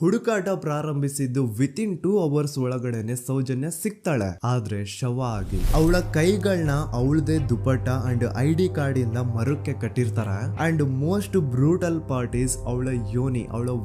ಹುಡುಕಾಟ ಪ್ರಾರಂಭಿಸಿದ್ದು within 2 hours ಒಳಗಡೆನೆ ಸೌಜನ್ಯ ಸಿಗ್ತಾಳೆ. ಆದ್ರೆ ಶವ ಆಗಿ ಅವಳ ಕೈಗಳನ್ನ ಅವಳದೇ ದುಪಟ್ಟ ಅಂಡ್ ID ಕಾರ್ಡ್ ಇಂದ ಮರಕ್ಕೆ ಕಟ್ಟಿರ್ತಾರೆ. And most brutal part is ಅವಳ ಯೋನಿ, ಅವಳ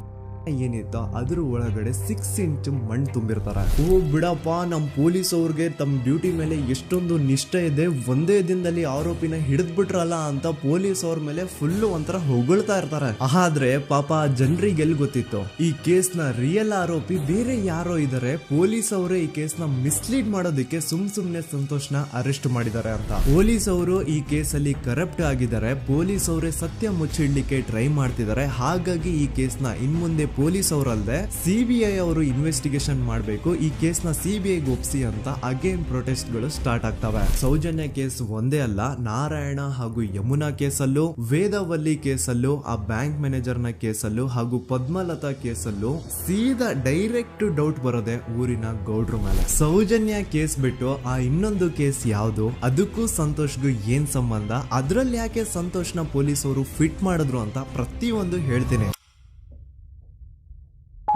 ಏನಿತ್ತ ಅದ್ರ ಒಳಗಡೆ 6 ಇಂಚ್ ಮಣ್ಣು ತುಂಬಿರ್ತಾರೆ. ಓ ಬಿಡಪ್ಪ, ನಮ್ ಪೊಲೀಸ್ ಅವ್ರಿಗೆ ತಮ್ಮ ಡ್ಯೂಟಿ ಮೇಲೆ ಎಷ್ಟೊಂದು ನಿಷ್ಠೆ ಇದೆ, ಒಂದೇ ದಿನದಲ್ಲಿ ಆರೋಪಿನ ಹಿಡಿದ್ಬಿಟ್ರಲ್ಲ ಅಂತ ಪೊಲೀಸ್ ಅವ್ರ ಮೇಲೆ ಫುಲ್ ಒಂಥರ ಹೊಗಳ್ತಾ ಇರ್ತಾರೆ. ಆದ್ರೆ ಪಾಪ ಜನರಿಗೆ ಎಲ್ಲಿ ಗೊತ್ತಿತ್ತು ಈ ಕೇಸ್ ನ ರಿಯಲ್ ಆರೋಪಿ ಬೇರೆ ಯಾರೋ ಇದಾರೆ, ಪೊಲೀಸ್ ಅವರೇ ಈ ಕೇಸ್ ನ ಮಿಸ್ಲೀಡ್ ಮಾಡೋದಕ್ಕೆ ಸುಮ್ನೆ ಸಂತೋಷ್ನ ಅರೆಸ್ಟ್ ಮಾಡಿದ್ದಾರೆ ಅಂತ. ಪೊಲೀಸ್ ಅವರು ಈ ಕೇಸ್ ಅಲ್ಲಿ ಕರಪ್ಟ್ ಆಗಿದ್ದಾರೆ, ಪೊಲೀಸ್ ಅವರೇ ಸತ್ಯ ಮುಚ್ಚಿಡ್ಲಿಕ್ಕೆ ಟ್ರೈ ಮಾಡ್ತಿದ್ದಾರೆ. ಹಾಗಾಗಿ ಈ ಕೇಸ್ ನ ಇನ್ಮುಂದೆ ಪೊಲೀಸ್ ಅವರಲ್ಲದೆ CBI ಅವರು ಇನ್ವೆಸ್ಟಿಗೇಷನ್ ಮಾಡಬೇಕು, ಈ ಕೇಸ್ ನ CBI ಒಪ್ಸಿ ಅಂತ ಅಗೇನ್ ಪ್ರೊಟೆಸ್ಟ್ ಗಳು ಸ್ಟಾರ್ಟ್ ಆಗ್ತವೆ. ಸೌಜನ್ಯ ಕೇಸ್ ಒಂದೇ ಅಲ್ಲ, ನಾರಾಯಣ ಹಾಗೂ ಯಮುನಾ ಕೇಸಲ್ಲೂ, ವೇದವಲ್ಲಿ ಕೇಸಲ್ಲೂ, ಆ ಬ್ಯಾಂಕ್ ಮ್ಯಾನೇಜರ್ ನ ಕೇಸಲ್ಲೂ ಹಾಗೂ ಪದ್ಮಲತಾ ಕೇಸಲ್ಲೂ ಸೀದಾ ಡೈರೆಕ್ಟ್ ಡೌಟ್ ಬರೋದೆ ಊರಿನ ಗೌಡ್ರ ಮೇಲೆ. ಸೌಜನ್ಯ ಕೇಸ್ ಬಿಟ್ಟು ಆ ಇನ್ನೊಂದು ಕೇಸ್ ಯಾವುದು, ಅದಕ್ಕೂ ಸಂತೋಷ್ಗೂ ಏನ್ ಸಂಬಂಧ, ಅದ್ರಲ್ಲಿ ಯಾಕೆ ಸಂತೋಷ್ನ ಪೊಲೀಸ್ ಅವರು ಫಿಟ್ ಮಾಡಿದ್ರು ಅಂತ ಪ್ರತಿಯೊಂದು ಹೇಳ್ತೀನಿ.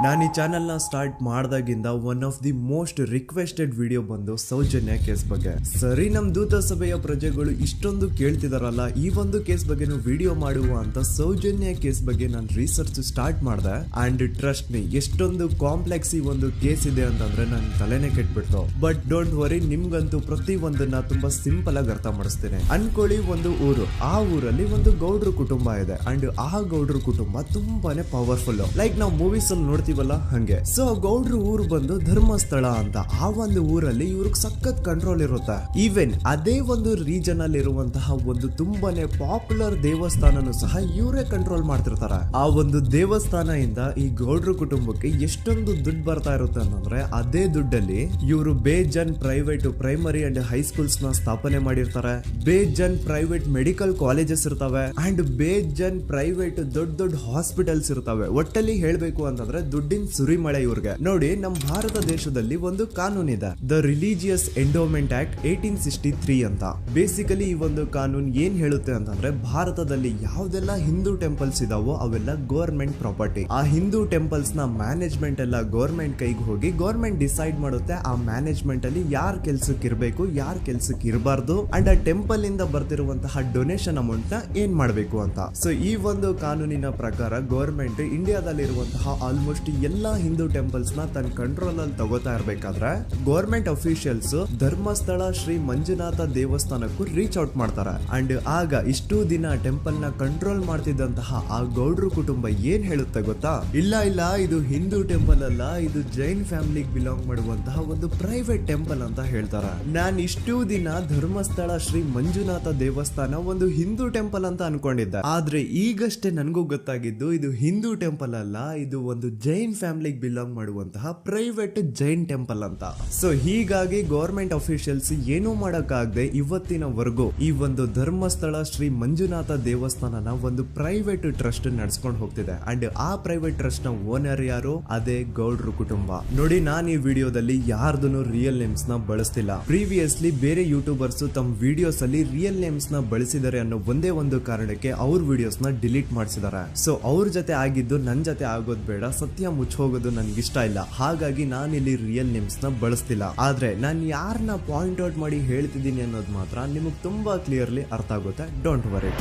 ನಾನು ಈ ಚಾನೆಲ್ ನ ಸ್ಟಾರ್ಟ್ ಮಾಡಿದಾಗಿಂದ one of the most requested video ಬಂದು ಸೌಜನ್ಯ ಕೇಸ್ ಬಗ್ಗೆ. ಸರಿ, ನಮ್ ದೂತ ಸಭೆಯ ಪ್ರಜೆಗಳು ಇಷ್ಟೊಂದು ಕೇಳ್ತಿದಾರಲ್ಲ, ಈ ಒಂದು ಕೇಸ್ ಬಗ್ಗೆ ವಿಡಿಯೋ ಮಾಡುವ ಅಂತ ಸೌಜನ್ಯ ಕೇಸ್ ಬಗ್ಗೆ ನಾನು ರಿಸರ್ಚ್ ಸ್ಟಾರ್ಟ್ ಮಾಡಿದೆ. ಅಂಡ್ ಟ್ರಸ್ಟ್ ಮೀ, ಎಷ್ಟೊಂದು ಕಾಂಪ್ಲೆಕ್ಸ್ ಈ ಒಂದು ಕೇಸ್ ಇದೆ ಅಂತಂದ್ರೆ ನನ್ ತಲೆನೇ ಕೆಟ್ಬಿಡ್ತು. ಬಟ್ ಡೋಂಟ್ ವರಿ, ನಿಮ್ಗಂತೂ ಪ್ರತಿ ಒಂದನ್ನ ತುಂಬಾ ಸಿಂಪಲ್ ಆಗಿ ಅರ್ಥ ಮಾಡಿಸ್ತೇನೆ. ಅನ್ಕೊಳ್ಳಿ, ಒಂದು ಊರು, ಆ ಊರಲ್ಲಿ ಒಂದು ಗೌಡ್ರ ಕುಟುಂಬ ಇದೆ. ಅಂಡ್ ಆ ಗೌಡ್ರ ಕುಟುಂಬ ತುಂಬಾನೇ ಪವರ್ಫುಲ್, ಲೈಕ್ ನಾವು ಮೂವೀಸ್ ಅಲ್ಲಿ ನೋಡ್ತೀವಲ್ಲ ಹಂಗೆ. ಸೊ ಗೌಡ್ರು ಊರು ಬಂದು ಧರ್ಮಸ್ಥಳ ಅಂತ, ಆ ಒಂದು ಊರಲ್ಲಿ ಇವ್ರಿಗೆ ಸಖತ್ ಕಂಟ್ರೋಲ್ ಇರುತ್ತೆ. ಈವನ್ ಅದೇ ಒಂದು ರೀಜನ್ ಅಲ್ಲಿ ಇರುವಂತಹ ಒಂದು ತುಂಬಾನೇ ಪಾಪ್ಯುಲರ್ ದೇವಸ್ಥಾನನು ಸಹ ಇವರೇ ಕಂಟ್ರೋಲ್ ಮಾಡ್ತಿರ್ತಾರೆ. ಆ ಒಂದು ದೇವಸ್ಥಾನ ಇಂದ ಈ ಗೌಡ್ರ ಕುಟುಂಬಕ್ಕೆ ಎಷ್ಟೊಂದು ದುಡ್ಡು ಬರ್ತಾ ಇರುತ್ತೆ ಅಂತಂದ್ರೆ, ಅದೇ ದುಡ್ಡಲ್ಲಿ ಇವರು ಬೇಜನ್ ಪ್ರೈವೇಟ್ ಪ್ರೈಮರಿ ಅಂಡ್ ಹೈಸ್ಕೂಲ್ಸ್ ನ ಸ್ಥಾಪನೆ ಮಾಡಿರ್ತಾರೆ, ಬೇಜನ್ ಪ್ರೈವೇಟ್ ಮೆಡಿಕಲ್ ಕಾಲೇಜಸ್ ಇರ್ತವೆ, ಅಂಡ್ ಬೇಜನ್ ಪ್ರೈವೇಟ್ ದೊಡ್ಡ ಹಾಸ್ಪಿಟಲ್ಸ್ ಇರ್ತವೆ. ಒಟ್ಟಲ್ಲಿ ಹೇಳ್ಬೇಕು ಅಂತಂದ್ರೆ ದುಡ್ಡಿನ ಸುರಿಮಳೆ ಇವ್ರಿಗೆ. ನೋಡಿ, ನಮ್ಮ ಭಾರತ ದೇಶದಲ್ಲಿ ಒಂದು ಕಾನೂನು ಇದೆ, ದ ರಿಲಿಜಿಯಸ್ ಎಂಡೋಮೆಂಟ್ ಆಕ್ಟ್ 1863 ಅಂತ. ಬೇಸಿಕಲಿ ಈ ಒಂದು ಕಾನೂನು ಏನ್ ಹೇಳುತ್ತೆ ಅಂತಂದ್ರೆ, ಭಾರತದಲ್ಲಿ ಯಾವ್ದೆಲ್ಲ ಹಿಂದೂ ಟೆಂಪಲ್ಸ್ ಇದಾವೋ ಅವೆಲ್ಲ ಗವರ್ಮೆಂಟ್ ಪ್ರಾಪರ್ಟಿ. ಆ ಹಿಂದೂ ಟೆಂಪಲ್ಸ್ ನ ಮ್ಯಾನೇಜ್ಮೆಂಟ್ ಎಲ್ಲ ಗವರ್ಮೆಂಟ್ ಕೈಗೆ ಹೋಗಿ ಗವರ್ಮೆಂಟ್ ಡಿಸೈಡ್ ಮಾಡುತ್ತೆ ಆ ಮ್ಯಾನೇಜ್ಮೆಂಟ್ ಅಲ್ಲಿ ಯಾರ್ ಕೆಲ್ಸಕ್ಕೆ ಇರಬೇಕು, ಯಾರ್ ಕೆಲ್ಸಕ್ಕೆ ಇರಬಾರ್ದು, ಅಂಡ್ ಆ ಟೆಂಪಲ್ ಇಂದ ಬರ್ತಿರುವಂತಹ ಡೊನೇಷನ್ ಅಮೌಂಟ್ ನ ಏನ್ ಮಾಡ್ಬೇಕು ಅಂತ. ಸೊ ಈ ಒಂದು ಕಾನೂನಿನ ಪ್ರಕಾರ ಗವರ್ಮೆಂಟ್ ಇಂಡಿಯಾದಲ್ಲಿ ಇರುವಂತಹ ಆಲ್ಮೋಸ್ಟ್ ಎಲ್ಲಾ ಹಿಂದೂ ಟೆಂಪಲ್ಸ್ ನ ತನ್ನ ಕಂಟ್ರೋಲ್ ಅಲ್ಲಿ ತಗೋತಾ ಇರ್ಬೇಕಾದ್ರೆ ಗವರ್ಮೆಂಟ್ ಅಫಿಷಿಯಲ್ಸ್ ಧರ್ಮಸ್ಥಳ ಶ್ರೀ ಮಂಜುನಾಥ ದೇವಸ್ಥಾನಕ್ಕೂ ರೀಚ್ ಔಟ್ ಮಾಡ್ತಾರೆ. ಅಂಡ್ ಆಗ ಇಷ್ಟು ದಿನ ಟೆಂಪಲ್ ನ ಕಂಟ್ರೋಲ್ ಮಾಡ್ತಿದ್ದಂತಹ ಆ ಗೌಡ್ರ ಕುಟುಂಬ ಏನ್ ಹೇಳುತ್ತೆ ಗೊತ್ತಾ, ಇಲ್ಲ ಇದು ಹಿಂದೂ ಟೆಂಪಲ್ ಅಲ್ಲ, ಇದು ಜೈನ್ ಫ್ಯಾಮಿಲಿಗೆ ಬಿಲಾಂಗ್ ಮಾಡುವಂತಹ ಒಂದು ಪ್ರೈವೇಟ್ ಟೆಂಪಲ್ ಅಂತ ಹೇಳ್ತಾರೆ. ನಾನು ಇಷ್ಟು ದಿನ ಧರ್ಮಸ್ಥಳ ಶ್ರೀ ಮಂಜುನಾಥ ದೇವಸ್ಥಾನ ಒಂದು ಹಿಂದೂ ಟೆಂಪಲ್ ಅಂತ ಅನ್ಕೊಂಡಿದ್ದೆ, ಆದ್ರೆ ಈಗಷ್ಟೇ ನನಗೂ ಗೊತ್ತಾಗಿದ್ದು ಇದು ಹಿಂದೂ ಟೆಂಪಲ್ ಅಲ್ಲ, ಇದು ಒಂದು ಜೈನ್ ಫ್ಯಾಮಿಲಿಗೆ ಬಿಲಾಂಗ್ ಮಾಡುವಂತಹ ಪ್ರೈವೇಟ್ ಜೈನ್ ಟೆಂಪಲ್ ಅಂತ. ಸೊ ಹೀಗಾಗಿ ಗವರ್ಮೆಂಟ್ ಅಫಿಷಿಯಲ್ಸ್ ಏನೂ ಮಾಡಕ್ಕಾಗದೆ ಇವತ್ತಿನವರೆಗೂ ಈ ಒಂದು ಧರ್ಮಸ್ಥಳ ಶ್ರೀ ಮಂಜುನಾಥ ದೇವಸ್ಥಾನನ ಒಂದು ಪ್ರೈವೇಟ್ ಟ್ರಸ್ಟ್ ನಡೆಸ್ಕೊಂಡು ಹೋಗ್ತಿದೆ. ಅಂಡ್ ಆ ಪ್ರೈವೇಟ್ ಟ್ರಸ್ಟ್ ನ ಓನರ್ ಯಾರು, ಅದೇ ಗೌಡ್ರ ಕುಟುಂಬ. ನೋಡಿ, ನಾನು ಈ ವಿಡಿಯೋದಲ್ಲಿ ಯಾರ್ದು ರಿಯಲ್ ನೇಮ್ಸ್ ನ ಬಳಸ್ತಿಲ್ಲ. ಪ್ರೀವಿಯಸ್ಲಿ ಬೇರೆ ಯೂಟ್ಯೂಬರ್ಸ್ ತಮ್ಮ ವಿಡಿಯೋಸ್ ಅಲ್ಲಿ ರಿಯಲ್ ನೇಮ್ಸ್ ನ ಬಳಸಿದ್ದಾರೆ ಅನ್ನೋ ಒಂದೇ ಒಂದು ಕಾರಣಕ್ಕೆ ಅವ್ರ ವಿಡಿಯೋಸ್ ನ ಡಿಲೀಟ್ ಮಾಡಿಸಿದ್ದಾರೆ. ಸೊ ಅವ್ರ ಜೊತೆ ಆಗಿದ್ದು ನನ್ ಜೊತೆ ಆಗೋದ್ ಬೇಡ, ಸತ್ಯ ಮುಚ್ಚೋಗೋದು ನನ್ಗೆ ಇಷ್ಟ ಇಲ್ಲ. ಹಾಗಾಗಿ ನಾನಿಲ್ಲಿ ರಿಯಲ್ ನೇಮ್ಸ್ ನ ಬಳಸ್ತಿಲ್ಲ. ಆದ್ರೆ ನಾನು ಯಾರನ್ನ ಪಾಯಿಂಟ್ ಔಟ್ ಮಾಡಿ ಹೇಳ್ತಿದ್ದೀನಿ ಅನ್ನೋದು ಮಾತ್ರ ನಿಮಗೆ ತುಂಬಾ ಕ್ಲಿಯರ್ಲಿ ಅರ್ಥ ಆಗುತ್ತೆ. Don't worry.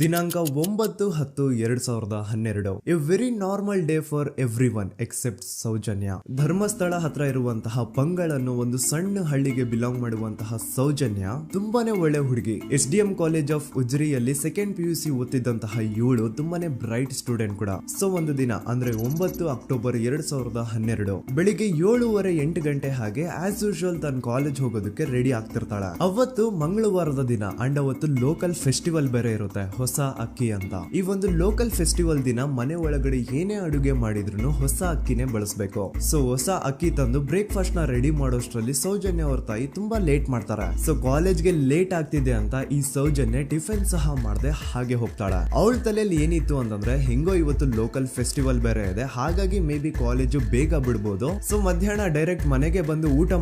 ದಿನಾಂಕ 9/10/2012. A very normal day for everyone except Soujanya. Dharmasthala ಹತ್ರ ಇರುವಂತಹ ಪಂಗಳ್ ಅನ್ನೋ ಒಂದು ಸಣ್ಣ ಹಳ್ಳಿಗೆ ಬಿಲಾಂಗ್ ಮಾಡುವಂತಹ ಸೌಜನ್ಯ ತುಂಬಾನೇ ಒಳ್ಳೆ ಹುಡುಗಿ. SDM ಕಾಲೇಜ್ ಆಫ್ ಉಜ್ರಿಯಲ್ಲಿ 2nd PUC ಓದ್ತಿದ್ದಂತಹ ಇವಳು ತುಂಬಾನೇ ಬ್ರೈಟ್ ಸ್ಟೂಡೆಂಟ್ ಕೂಡ. ಸೊ ಒಂದು ದಿನ ಅಂದ್ರೆ 9 ಅಕ್ಟೋಬರ್ 2012 ಬೆಳಿಗ್ಗೆ 7:30-8 ಗಂಟೆ ಹಾಗೆ ಆಸ್ ಯೂಶುವಲ್ ತನ್ನ ಕಾಲೇಜ್ ಹೋಗೋದಕ್ಕೆ ರೆಡಿ ಆಗ್ತಿರ್ತಾಳೆ. ಅವತ್ತು ಮಂಗಳವಾರದ ದಿನ ಅಂಡ್ ಅವತ್ತು ಲೋಕಲ್ ಫೆಸ್ಟಿವಲ್ ಬೇರೆ ಇರುತ್ತೆ, ಹೊಸ ಅಕ್ಕಿ ಅಂತ. ಈ ಒಂದು ಲೋಕಲ್ ಫೆಸ್ಟಿವಲ್ ದಿನ ಮನೆ ಒಳಗಡೆ ಏನೇ ಅಡುಗೆ ಮಾಡಿದ್ರು ಹೊಸ ಅಕ್ಕಿನೇ ಬಳಸಬೇಕು. ಸೊ ಹೊಸ ಅಕ್ಕಿ ತಂದು ಬ್ರೇಕ್ಫಾಸ್ಟ್ ನ ರೆಡಿ ಮಾಡೋಷ್ಟ್ರಲ್ಲಿ ಸೌಜನ್ಯ ಅವ್ರ ತಾಯಿ ತುಂಬಾ ಲೇಟ್ ಮಾಡ್ತಾರೆ. ಸೊ ಕಾಲೇಜ್ಗೆ ಲೇಟ್ ಆಗ್ತಿದೆ ಅಂತ ಈ ಸೌಜನ್ಯ ಟಿಫಿನ್ ಸಹ ಮಾಡದೆ ಹಾಗೆ ಹೋಗ್ತಾಳೆ. ಅವಳ ತಲೆಯಲ್ಲಿ ಏನಿತ್ತು ಅಂತಂದ್ರೆ, ಹೆಂಗೋ ಇವತ್ತು ಲೋಕಲ್ ಫೆಸ್ಟಿವಲ್ ಬೇರೆ ಇದೆ, ಹಾಗಾಗಿ ಮೇ ಬಿ ಕಾಲೇಜು ಬೇಗ ಬಿಡ್ಬೋದು, ಸೊ ಮಧ್ಯಾಹ್ನ ಡೈರೆಕ್ಟ್ ಮನೆಗೆ ಬಂದು ಊಟ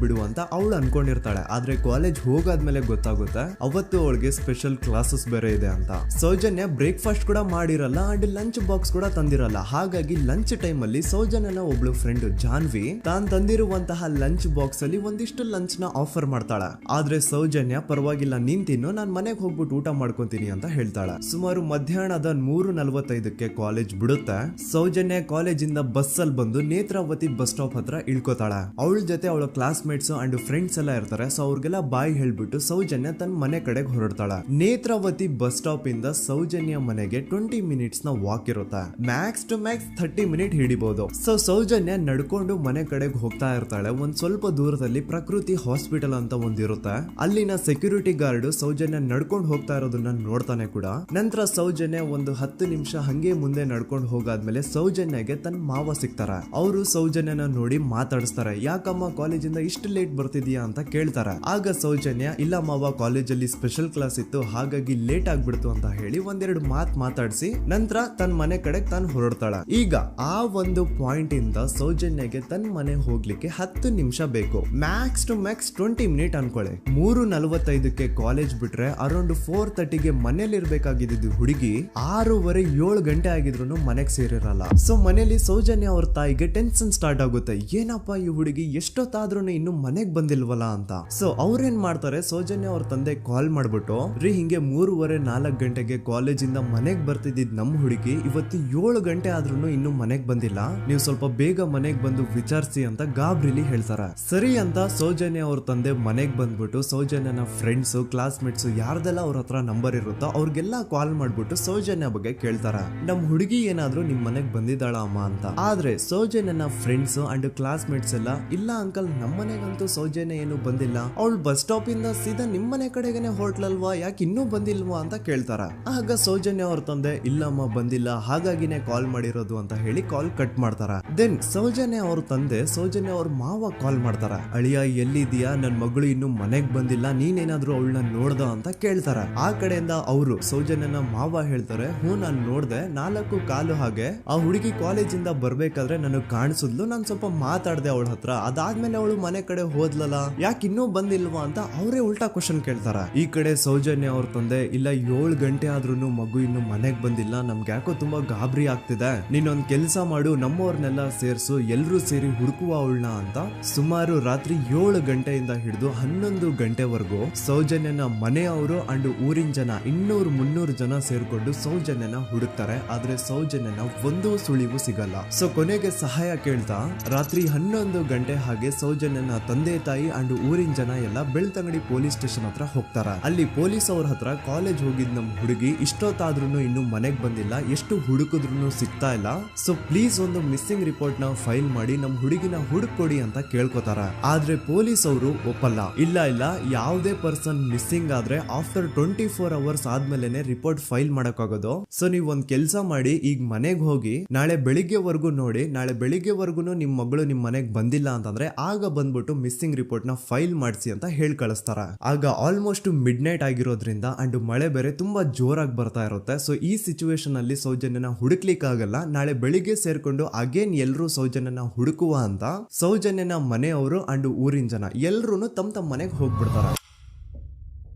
ಬಿಡುವ ಅಂತ ಅವಳು ಅನ್ಕೊಂಡಿರ್ತಾಳೆ. ಆದ್ರೆ ಕಾಲೇಜ್ ಹೋಗಾದ್ಮೇಲೆ ಗೊತ್ತಾಗುತ್ತೆ ಅವತ್ತು ಅವಳಿಗೆ ಸ್ಪೆಷಲ್ ಕ್ಲಾಸಸ್ ಬೇರೆ ಇದೆ ಅಂತ. ಸೌಜನ್ಯ ಬ್ರೇಕ್ಫಾಸ್ಟ್ ಕೂಡ ಮಾಡಿರಲ್ಲ ಅಂಡ್ ಲಂಚ್ ಬಾಕ್ಸ್ ಕೂಡ ತಂದಿರಲ್ಲ. ಹಾಗಾಗಿ ಲಂಚ್ ಟೈಮ್ ಅಲ್ಲಿ ಸೌಜನ್ಯನ ಒಬ್ಳು ಫ್ರೆಂಡ್ ಜಾನ್ವಿ ತಾನ್ ತಂದಿರುವಂತಹ ಲಂಚ್ ಬಾಕ್ಸ್ ಅಲ್ಲಿ ಒಂದಿಷ್ಟು ಲಂಚ್ ನ ಆಫರ್ ಮಾಡ್ತಾಳ. ಆದ್ರೆ ಸೌಜನ್ಯ ಪರವಾಗಿಲ್ಲ ನೀನ್ ತಿನ್ನು, ನಾನ್ ಮನೆಗೆ ಹೋಗ್ಬಿಟ್ಟು ಊಟ ಮಾಡ್ಕೊಂತೀನಿ ಅಂತ ಹೇಳ್ತಾಳ. ಸುಮಾರು ಮಧ್ಯಾಹ್ನದ 3:45ಕ್ಕೆ ಕಾಲೇಜ್ ಬಿಡುತ್ತೆ. ಸೌಜನ್ಯ ಕಾಲೇಜ್ ಇಂದ ಬಸ್ ಅಲ್ಲಿ ಬಂದು ನೇತ್ರಾವತಿ ಬಸ್ ಸ್ಟಾಪ್ ಹತ್ರ ಇಳ್ಕೋತಾಳ. ಅವಳ ಜೊತೆ ಅವಳ ಕ್ಲಾಸ್ ಮೇಟ್ಸ್ ಅಂಡ್ ಫ್ರೆಂಡ್ಸ್ ಎಲ್ಲ ಇರ್ತಾರೆ. ಸೊ ಅವ್ರಿಗೆಲ್ಲ ಬಾಯ್ ಹೇಳ್ಬಿಟ್ಟು ಸೌಜನ್ಯ ತನ್ನ ಮನೆ ಕಡೆಗೆ ಹೊರಡ್ತಾಳ. ನೇತ್ರಾವತಿ ಬಸ್ ಸ್ಟಾಪ್ ಇಂದ ಸೌಜನ್ಯ ಮನೆಗೆ 20 ಮಿನಿಟ್ಸ್ ನ ವಾಕ್ ಇರುತ್ತೆ. ಮ್ಯಾಕ್ಸ್ ಟು ಮ್ಯಾಕ್ಸ್ 30 ಮಿನಿಟ್ ಹಿಡಿಬಹುದು. ಸೊ ಸೌಜನ್ಯ ನಡ್ಕೊಂಡು ಮನೆ ಕಡೆಗೆ ಹೋಗ್ತಾ ಇರ್ತಾಳೆ. ಒಂದ್ ಸ್ವಲ್ಪ ದೂರದಲ್ಲಿ ಪ್ರಕೃತಿ ಹಾಸ್ಪಿಟಲ್ ಅಂತ ಒಂದಿರುತ್ತೆ. ಅಲ್ಲಿನ ಸೆಕ್ಯೂರಿಟಿ ಗಾರ್ಡ್ ಸೌಜನ್ಯ ನಡ್ಕೊಂಡು ಹೋಗ್ತಾ ಇರೋದನ್ನ ನೋಡ್ತಾನೆ ಕೂಡ. ನಂತರ ಸೌಜನ್ಯ ಒಂದು 10 ನಿಮಿಷ ಹಂಗೆ ಮುಂದೆ ನಡ್ಕೊಂಡು ಹೋಗಾದ್ಮೇಲೆ ಸೌಜನ್ಯಗೆ ತನ್ನ ಮಾವ ಸಿಗ್ತಾರ. ಅವರು ಸೌಜನ್ಯನ ನೋಡಿ ಮಾತಾಡಿಸ್ತಾರೆ. ಯಾಕಮ್ಮ ಕಾಲೇಜಿಂದ ಇಷ್ಟು ಲೇಟ್ ಬರ್ತಿದ್ಯಾ ಅಂತ ಕೇಳ್ತಾರೆ. ಆಗ ಸೌಜನ್ಯ ಇಲ್ಲ ಮಾವ, ಕಾಲೇಜಲ್ಲಿ ಸ್ಪೆಷಲ್ ಕ್ಲಾಸ್ ಇತ್ತು ಹಾಗಾಗಿ ಲೇಟ್ ಆಗ್ಬಿಡ್ತು ಅಂತ ಹೇಳಿ ಒಂದೆರಡು ಮಾತಾಡಿಸಿ ನಂತರ ತನ್ನ ಮನೆ ಕಡೆ ತಾನು ಹೊರಡ್ತಾಳ. ಈಗ ಆ ಒಂದು ಪಾಯಿಂಟ್ ಇಂದ ಸೌಜನ್ಯಗೆ ತನ್ನ ಮನೆ ಹೋಗ್ಲಿಕ್ಕೆ 10 ನಿಮಿಷ ಬೇಕು. ಮ್ಯಾಕ್ಸ್ ಟು ಮ್ಯಾಕ್ಸ್ 20 ಮಿನಿಟ್ ಅನ್ಕೊಳ್ಳಿ. 3:45ಕ್ಕೆ ಕಾಲೇಜ್ ಬಿಟ್ರೆ ಅರೌಂಡ್ 4:30ಗೆ ಮನೇಲಿ ಇರ್ಬೇಕಾಗಿದ್ದು ಹುಡುಗಿ 6:30-7 ಗಂಟೆ ಆಗಿದ್ರು ಮನೆಗೆ ಸೇರಿರಲ್ಲ. ಸೊ ಮನೇಲಿ ಸೌಜನ್ಯ ಅವ್ರ ತಾಯಿಗೆ ಟೆನ್ಷನ್ ಸ್ಟಾರ್ಟ್ ಆಗುತ್ತೆ. ಏನಪ್ಪ ಈ ಹುಡುಗಿ ಎಷ್ಟೊತ್ತಾದ್ರೂ ಇನ್ನು ಮನೆಗ್ ಬಂದಿಲ್ವಲ್ಲ ಅಂತ. ಸೊ ಅವ್ರೇನ್ ಮಾಡ್ತಾರೆ, ಸೌಜನ್ಯ ಅವ್ರ ತಂದೆ ಕಾಲ್ ಮಾಡ್ಬಿಟ್ಟು ಹಿಂಗೆ 3:30-4 ಗಂಟೆಗೆ ಕಾಲೇಜಿಂದ ಮನೆಗ್ ಬರ್ತಿದ್ದಿದ್ ನಮ್ ಹುಡುಗಿ ಇವತ್ತು 7 ಗಂಟೆ ಆದ್ರೂ ಇನ್ನು ಮನೆಗ್ ಬಂದಿಲ್ಲ, ನೀವು ಸ್ವಲ್ಪ ಬೇಗ ಮನೆಗ್ ಬಂದು ವಿಚಾರಿಸಿ ಅಂತ ಗಾಬ್ರಿಲಿ ಹೇಳ್ತಾರೆ. ಸರಿ ಅಂತ ಸೌಜನ್ಯ ಅವ್ರ ತಂದೆ ಮನೆಗ್ ಬಂದ್ಬಿಟ್ಟು ಸೌಜನ್ಯನ ಫ್ರೆಂಡ್ಸ್ ಕ್ಲಾಸ್ ಮೇಟ್ಸ್ ಯಾರ್ದೆಲ್ಲ ಅವ್ರ ಹತ್ರ ನಂಬರ್ ಇರುತ್ತೋ ಅವ್ರಿಗೆಲ್ಲ ಕಾಲ್ ಮಾಡ್ಬಿಟ್ಟು ಸೌಜನ್ಯ ಬಗ್ಗೆ ಕೇಳ್ತಾರ. ನಮ್ ಹುಡುಗಿ ಏನಾದ್ರೂ ನಿಮ್ ಮನೆಗ್ ಬಂದಿದ್ದಾಳ ಅಮ್ಮ ಅಂತ. ಆದ್ರೆ ಸೌಜನ್ಯನ ಫ್ರೆಂಡ್ಸ್ ಅಂಡ್ ಕ್ಲಾಸ್ ಮೇಟ್ಸ್ ಎಲ್ಲ ಇಲ್ಲ ಅಂಕಲ್ ನಮ್ ಮನೆಗಂತೂ ಸೌಜನ್ಯ ಏನು ಬಂದಿಲ್ಲ, ಅವಳು ಬಸ್ ಸ್ಟಾಪ್ ಇಂದ ಸೀದಾ ನಿಮ್ ಮನೆ ಕಡೆಗೇನೆ ಹೊರಟ್ಲಲ್ವಾ, ಯಾಕೆ ಇನ್ನೂ ಬಂದಿಲ್ವಾ ಅಂತ ಕೇಳ್ತಾರ. ಆಗ ಸೌಜನ್ಯ ಅವ್ರ ತಂದೆ ಇಲ್ಲಮ್ಮ ಬಂದಿಲ್ಲ ಹಾಗಾಗಿನೇ ಕಾಲ್ ಮಾಡಿರೋದು ಅಂತ ಹೇಳಿ ಕಾಲ್ ಕಟ್ ಮಾಡ್ತಾರ. ದೆನ್ ಸೌಜನ್ಯ ಅವ್ರ ತಂದೆ ಸೌಜನ್ಯ ಅವ್ರ ಮಾವ ಕಾಲ್ ಮಾಡ್ತಾರ. ಅಳಿಯ ಎಲ್ಲಿದ್ಯಾ, ನನ್ ಮಗಳು ಇನ್ನು ಮನೆಗ್ ಬಂದಿಲ್ಲ, ನೀನೇನಾದ್ರೂ ಅವಳನ್ನ ನೋಡ್ದ ಅಂತ ಕೇಳ್ತಾರ. ಆ ಕಡೆಯಿಂದ ಅವರು ಸೌಜನ್ಯನ ಮಾವ ಹೇಳ್ತಾರೆ, ನಾನ್ ನೋಡ್ದೆ 4:15 ಹಾಗೆ ಆ ಹುಡುಗಿ ಕಾಲೇಜಿಂದ ಬರ್ಬೇಕಾದ್ರೆ ನನಗ್ ಕಾಣಿಸಿದ್ಲು, ನಾನ್ ಸ್ವಲ್ಪ ಮಾತಾಡ್ದೆ ಅವಳ ಹತ್ರ, ಅದಾದ್ಮೇಲೆ ಅವಳು ಮನೆ ಕಡೆ ಹೋದ್ಲಲ್ಲ, ಯಾಕೆ ಇನ್ನೂ ಬಂದಿಲ್ವಾ ಅಂತ ಅವರೇ ಉಲ್ಟಾ ಕ್ವಶನ್ ಕೇಳ್ತಾರ. ಈ ಕಡೆ ಸೌಜನ್ಯ ಅವ್ರ ತಂದೆ ಇಲ್ಲ 7 ಗಂಟೆ ಆದ್ರೂ ಮಗು ಇನ್ನು ಮನೆಗ್ ಬಂದಿಲ್ಲ, ನಮ್ಗೆ ಯಾಕೋ ತುಂಬಾ ಗಾಬರಿ ಆಗ್ತಿದೆ, ನೀನೊಂದ್ ಕೆಲ್ಸ ಮಾಡು ನಮ್ಮವ್ರನ್ನೆಲ್ಲ ಸೇರ್ಸು ಎಲ್ರೂ ಸೇರಿ ಹುಡುಕುವ ಅವಳನ್ನ ಅಂತ ಸುಮಾರು ರಾತ್ರಿ 7 ಗಂಟೆಯಿಂದ ಹಿಡಿದು 11 ಗಂಟೆವರೆಗೂ ಸೌಜನ್ಯನ ಮನೆಯವರು ಅಂಡ್ ಊರಿನ ಜನ 200-300 ಜನ ಸೇರ್ಕೊಂಡು ಸೌಜನ್ಯನ ಹುಡುಕ್ತಾರೆ. ಆದ್ರೆ ಸೌಜನ್ಯನ ಒಂದು ಸುಳಿವು ಸಿಗಲ್ಲ. ಸೊ ಕೊನೆಗೆ ಸಹಾಯ ಕೇಳ್ತಾ ರಾತ್ರಿ 11 ಗಂಟೆ ಹಾಗೆ ಸೌಜನ್ಯನ ತಂದೆ ತಾಯಿ ಅಂಡ್ ಊರಿನ ಜನ ಎಲ್ಲ ಬೆಳ್ತಂಗಡಿ ಪೊಲೀಸ್ ಸ್ಟೇಷನ್ ಹತ್ರ ಹೋಗ್ತಾರ. ಅಲ್ಲಿ ಪೊಲೀಸ್ ಅವ್ರ ಹತ್ರ ಕಾಲೇಜ್ ಹೋಗಿದ್ ನಮ್ ಹುಡುಗಿ ಇಷ್ಟೊತ್ತಾದ್ರೂ ಇನ್ನು ಮನೆಗ್ ಬಂದಿಲ್ಲ, ಎಷ್ಟು ಹುಡುಕಿದ್ರು ಸಿಗ್ತಾ ಇಲ್ಲ, ಸೊ ಪ್ಲೀಸ್ ಒಂದು ಮಿಸ್ಸಿಂಗ್ ರಿಪೋರ್ಟ್ ನ ಫೈಲ್ ಮಾಡಿ ನಮ್ ಹುಡುಗಿನ ಹುಡುಕೊಡಿ ಅಂತ ಕೇಳ್ಕೊತಾರ. ಆದ್ರೆ ಪೊಲೀಸ್ ಅವರು ಒಪ್ಪಲ್ಲ. ಇಲ್ಲ ಯಾವುದೇ ಪರ್ಸನ್ ಮಿಸ್ಸಿಂಗ್ ಆದ್ರೆ ಆಫ್ಟರ್ 24 ಅವರ್ಸ್ ಆದ್ಮೇಲೆನೆ ರಿಪೋರ್ಟ್ ಫೈಲ್ ಮಾಡಕ್ಕಾಗೋದು. ಸೊ ನೀವ್ ಒಂದ್ ಕೆಲ್ಸ ಮಾಡಿ, ಈಗ ಮನೆಗ್ ಹೋಗಿ ನಾಳೆ ಬೆಳಿಗ್ಗೆವರೆಗೂ ನೋಡಿ, ನಾಳೆ ಬೆಳಿಗ್ಗೆವರೆಗೂ ನಿಮ್ ಮಗಳು ನಿಮ್ ಮನೆಗ್ ಬಂದಿಲ್ಲ ಅಂತಂದ್ರೆ ಆಗ ಬಂದ್ಬಿಟ್ಟು ಮಿಸ್ಸಿಂಗ್ ರಿಪೋರ್ಟ್ ನ ಫೈಲ್ ಮಾಡಿಸಿ ಅಂತ ಹೇಳಿ ಕಳಿಸ್ತಾರ. ಆಗ ಆಲ್ಮೋಸ್ಟ್ ಮಿಡ್ ನೈಟ್ ಆಗಿರೋದ್ರಿಂದ ಅಂಡ್ ಮಳೆ ಬೇರೆ ತುಂಬಾ ಜೋರಾಗಿ ಬರ್ತಾ ಇರುತ್ತೆ. ಸೊ ಈ ಸಿಚುವೇಶನ್ ಅಲ್ಲಿ ಸೌಜನ್ಯನ ಹುಡುಕ್ಲಿಕ್ಕೆ ಆಗಲ್ಲ. ನಾಳೆ ಬೆಳಿಗ್ಗೆ ಸೇರ್ಕೊಂಡು ಅಗೇನ್ ಎಲ್ರು ಸೌಜನ್ಯನ ಹುಡುಕುವ ಅಂತ ಸೌಜನ್ಯನ ಮನೆಯವರು ಅಂಡ್ ಊರಿನ ಜನ ಎಲ್ರು ತಮ್ಮ ಮನೆಗೆ ಹೋಗ್ಬಿಡ್ತಾರ.